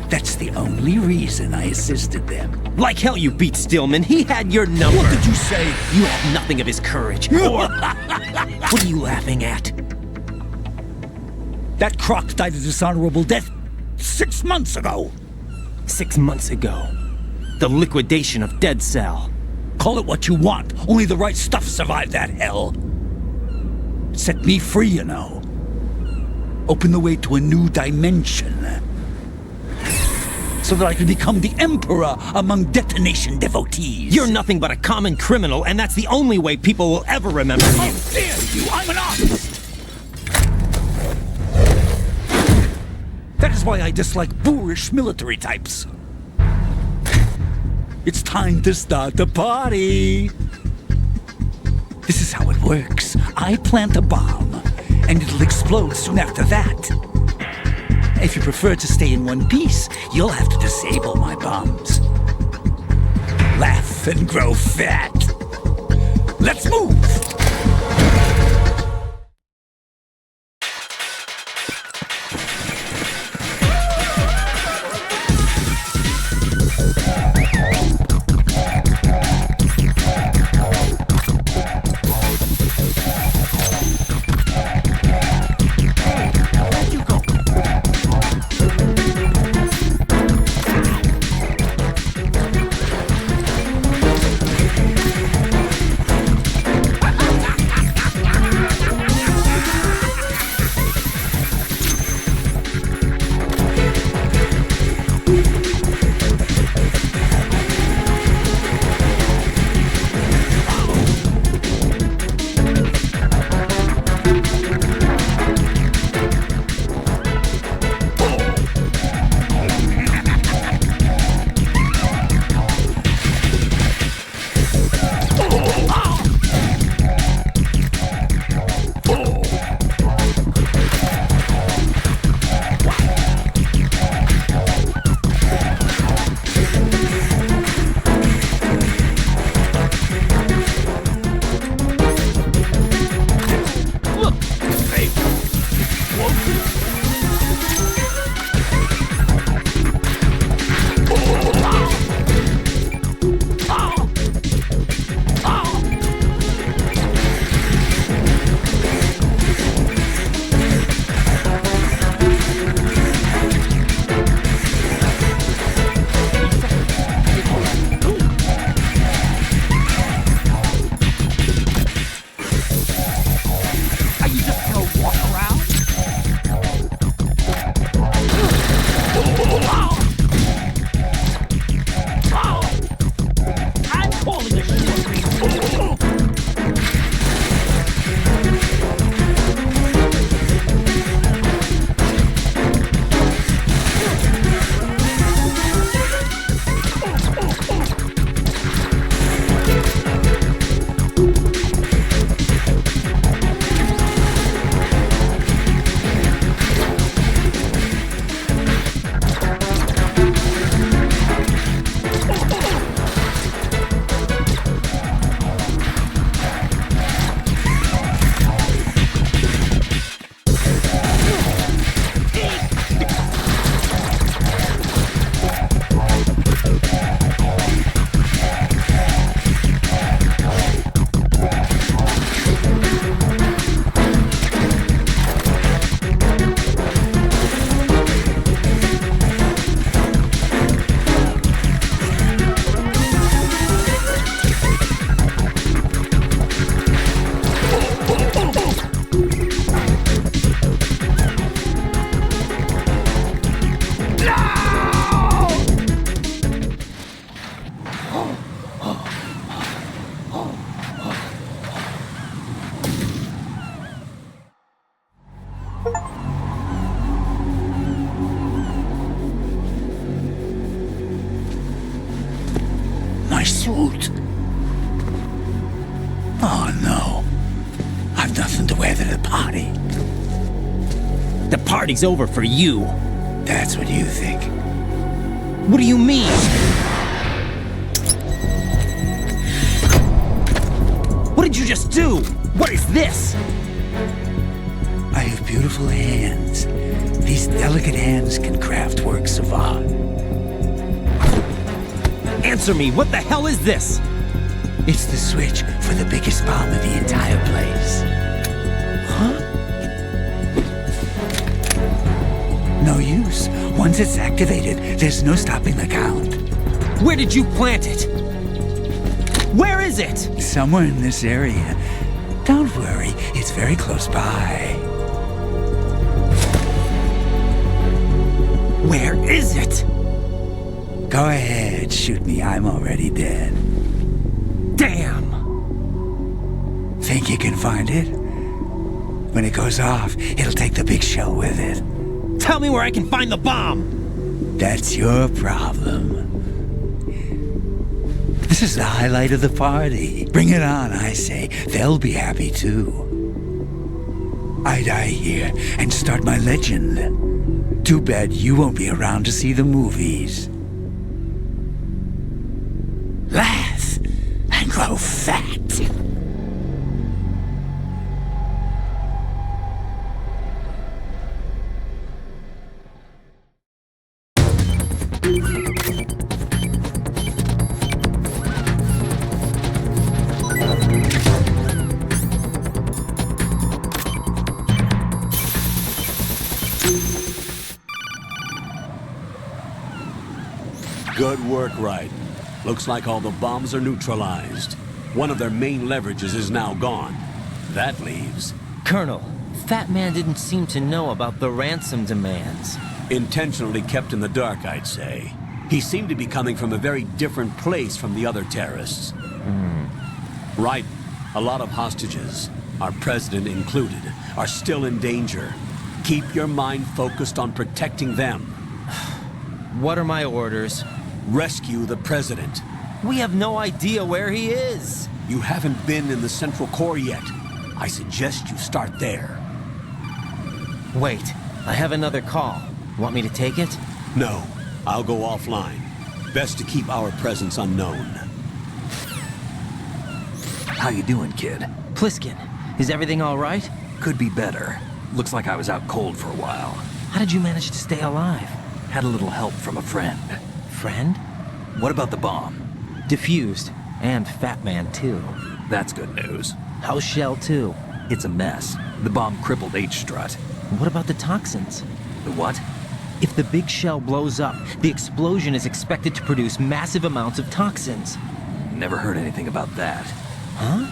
That's the only reason I assisted them. Like hell you beat Stillman. He had your number. What did you say? You have nothing of his courage. Or... What are you laughing at? That croc died a dishonorable death 6 months ago. 6 months ago. The liquidation of Dead Cell. Call it what you want. Only the right stuff survived that hell. Set me free, you know. Open the way to a new dimension. So that I can become the emperor among detonation devotees. You're nothing but a common criminal, and that's the only way people will ever remember you. How dare you! I'm an artist! That is why I dislike boorish military types. It's time to start the party. This is how it works. I plant a bomb, and it'll explode soon after that. If you prefer to stay in one piece, you'll have to disable my bombs. Laugh and grow fat. Let's move! My suit. Oh no. I've nothing to wear to the party. The party's over for you. That's what you think. What do you mean? What did you just do? What is this? I have beautiful hands. These delicate hands can craft works of art. Answer me, what the hell is this? It's the switch for the biggest bomb in the entire place. Huh? No use. Once it's activated, there's no stopping the count. Where did you plant it? Where is it? Somewhere in this area. Don't worry, it's very close by. Where is it? Go ahead, shoot me. I'm already dead. Damn! Think you can find it? When it goes off, it'll take the big shell with it. Tell me where I can find the bomb! That's your problem. This is the highlight of the party. Bring it on, I say. They'll be happy too. I die here and start my legend. Too bad you won't be around to see the movies. Laugh and grow fat. Good work, Wright. Looks like all the bombs are neutralized. One of their main leverages is now gone. That leaves... Colonel, Fat Man didn't seem to know about the ransom demands. Intentionally kept in the dark, I'd say. He seemed to be coming from a very different place from the other terrorists. Right. A lot of hostages, our president included, are still in danger. Keep your mind focused on protecting them. What are my orders? Rescue the president. We have no idea where he is. You haven't been in the Central Core yet. I suggest you start there. Wait, I have another call. Want me to take it? No, I'll go offline. Best to keep our presence unknown. How you doing, kid? Pliskin, is everything all right? Could be better. Looks like I was out cold for a while. How did you manage to stay alive? Had a little help from a friend. Friend? What about the bomb? Diffused. And Fat Man, too. That's good news. How's Shell 2? It's a mess. The bomb crippled H-Strut. What about the toxins? The what? If the big shell blows up, the explosion is expected to produce massive amounts of toxins. Never heard anything about that. Huh?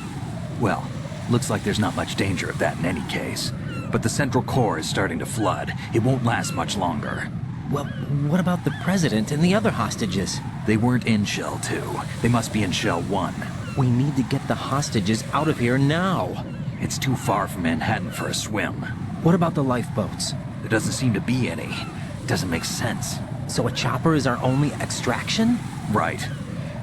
Well, looks like there's not much danger of that in any case. But the Central Core is starting to flood. It won't last much longer. Well, what about the president and the other hostages? They weren't in Shell 2. They must be in Shell 1. We need to get the hostages out of here now. It's too far from Manhattan for a swim. What about the lifeboats? There doesn't seem to be any. Doesn't make sense. So a chopper is our only extraction? Right.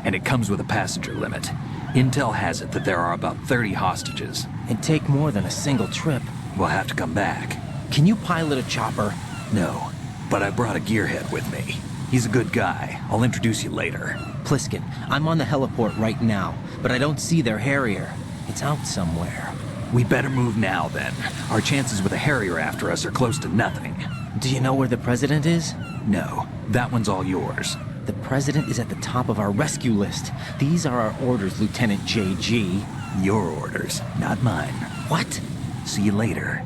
And it comes with a passenger limit. Intel has it that there are about 30 hostages. It'd take more than a single trip. We'll have to come back. Can you pilot a chopper? No. But I brought a gearhead with me. He's a good guy. I'll introduce you later. Pliskin, I'm on the heliport right now, but I don't see their Harrier. It's out somewhere. We better move now, then. Our chances with a Harrier after us are close to nothing. Do you know where the president is? No. That one's all yours. The president is at the top of our rescue list. These are our orders, Lieutenant JG. Your orders, not mine. What? See you later.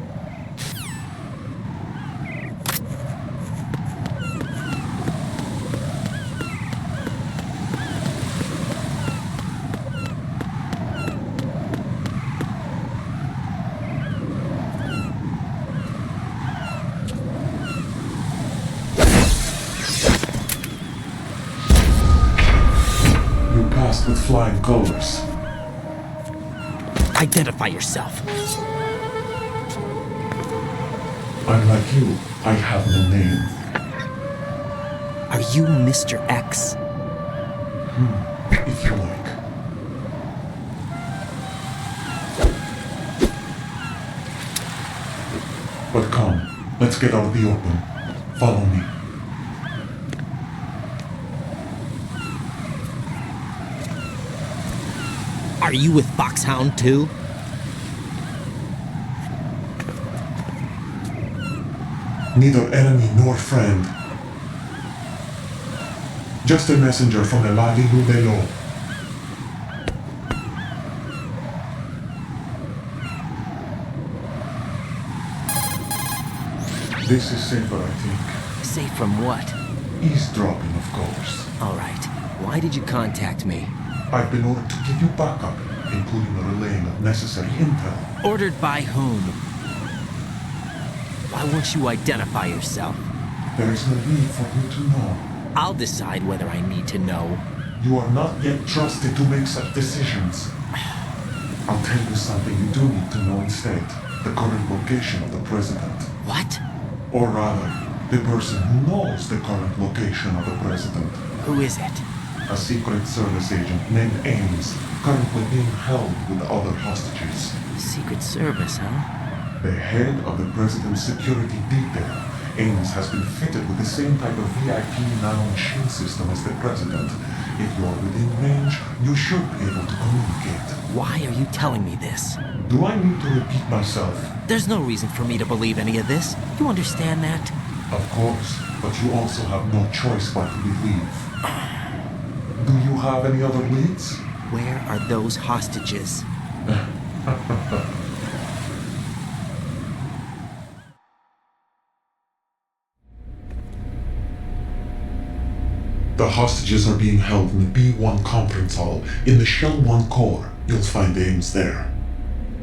With flying colors. Identify yourself. Unlike you, I have no name. Are you Mr. X? If you like. But come, let's get out of the open. Follow me. Are you with Foxhound too? Neither enemy nor friend. Just a messenger from Elali Nubelo. This is safer, I think. Safe from what? Eavesdropping, of course. All right. Why did you contact me? I've been ordered to give you backup, including the relaying of necessary intel. Ordered by whom? Why won't you identify yourself? There is no need for you to know. I'll decide whether I need to know. You are not yet trusted to make such decisions. I'll tell you something you do need to know instead. The current location of the president. What? Or rather, the person who knows the current location of the president. Who is it? a Secret Service agent named Ames, currently being held with other hostages. Secret Service, huh? The head of the President's security detail, Ames, has been fitted with the same type of VIP nano-machine system as the President. If you're within range, you should be able to communicate. Why are you telling me this? Do I need to repeat myself? There's no reason for me to believe any of this. You understand that? Of course, but you also have no choice but to believe. Do you have any other leads? Where are those hostages? The hostages are being held in the B1 conference hall in the Shell 1 core. You'll find Ames there.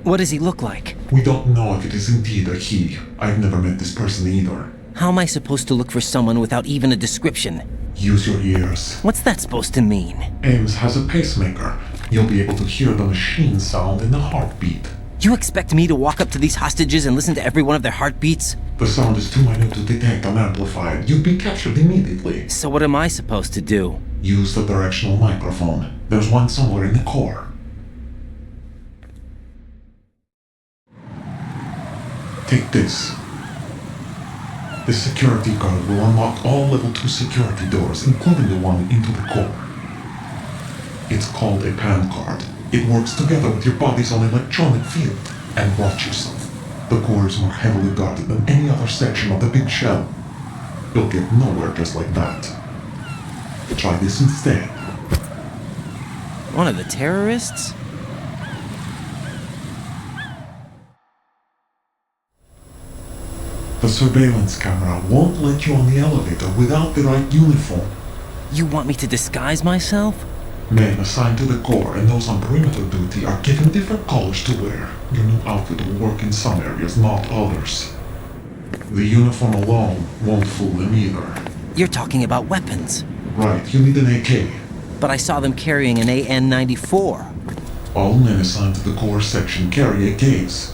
What does he look like? We don't know if it is indeed a he. I've never met this person either. How am I supposed to look for someone without even a description? Use your ears. What's that supposed to mean? Ames has a pacemaker. You'll be able to hear the machine sound in the heartbeat. You expect me to walk up to these hostages and listen to every one of their heartbeats? The sound is too minute to detect and amplify. You'd be captured immediately. So what am I supposed to do? Use the directional microphone. There's one somewhere in the core. Take this. The security guard will unlock all level 2 security doors, including the one into the core. It's called a PAN card. It works together with your body's own electronic field. And watch yourself. The core is more heavily guarded than any other section of the big shell. You'll get nowhere just like that. Try this instead. One of the terrorists? The surveillance camera won't let you on the elevator without the right uniform. You want me to disguise myself? Men assigned to the core and those on perimeter duty are given different colors to wear. Your new outfit will work in some areas, not others. The uniform alone won't fool them either. You're talking about weapons. Right, you need an AK. But I saw them carrying an AN-94. All men assigned to the core section carry AKs.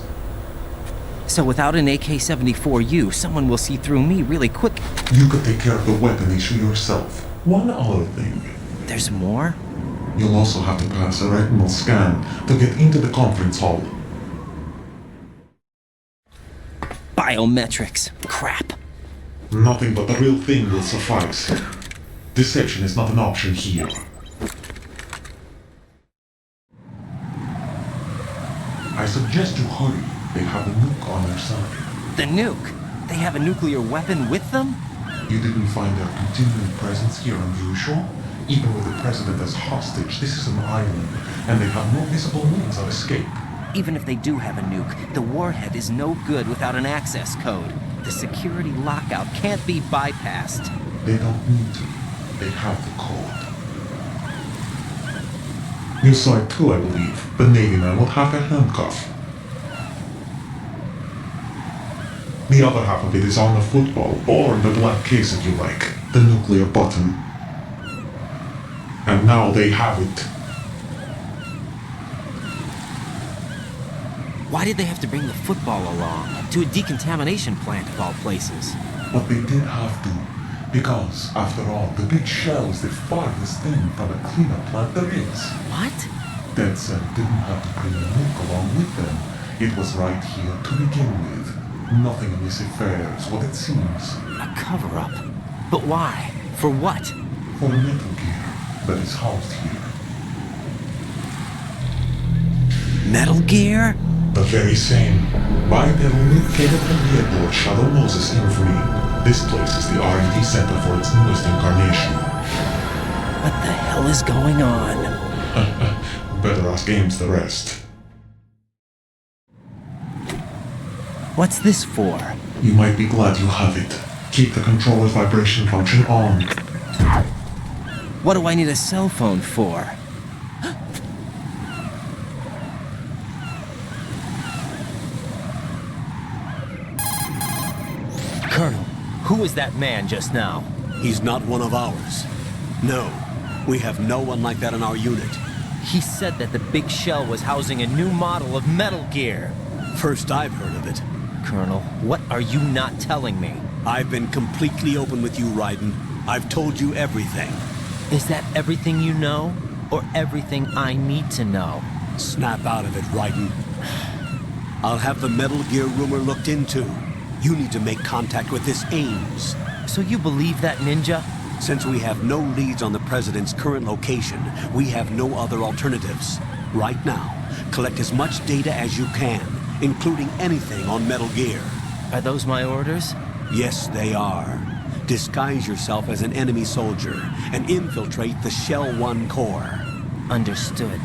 So without an AK-74U, someone will see through me really quick. You could take care of the weapon issue yourself. One other thing. There's more? You'll also have to pass a retinal scan to get into the conference hall. Biometrics. Crap. Nothing but the real thing will suffice. Deception is not an option here. I suggest you hurry. They have a nuke on their side. The nuke? They have a nuclear weapon with them? You didn't find their continuing presence here unusual? Even with the President as hostage, this is an island, and they have no visible means of escape. Even if they do have a nuke, the warhead is no good without an access code. The security lockout can't be bypassed. They don't need to. They have the code. You saw it too, I believe. The Navy man will have a handcuff. The other half of it is on the football, or in the black case if you like. The nuclear button. And now they have it. Why did they have to bring the football along? To a decontamination plant of all places. But they did have to. Because, after all, the big shell is the farthest thing from a cleanup plant there is. What? Dead Set didn't have to bring the nuke along with them. It was right here to begin with. Nothing in this affair is what it seems. A cover-up? But why? For what? For Metal Gear that is housed here. Metal Gear? The very same. Bipedal nuke came from the Edward Shadow Moses infamy. This place is the R&D center for its newest incarnation. What the hell is going on? Better ask Ames the rest. What's this for? You might be glad you have it. Keep the controller's vibration function on. What do I need a cell phone for? Colonel, who was that man just now? He's not one of ours. No, we have no one like that in our unit. He said that the big shell was housing a new model of Metal Gear. First I've heard of it. Colonel, what are you not telling me? I've been completely open with you, Raiden. I've told you everything. Is that everything you know? Or everything I need to know? Snap out of it, Raiden. I'll have the Metal Gear rumor looked into. You need to make contact with this Ames. So you believe that, Ninja? Since we have no leads on the President's current location, we have no other alternatives. Right now, collect as much data as you can, including anything on Metal Gear. Are those my orders? Yes, they are. Disguise yourself as an enemy soldier and infiltrate the Shell 1 core. Understood.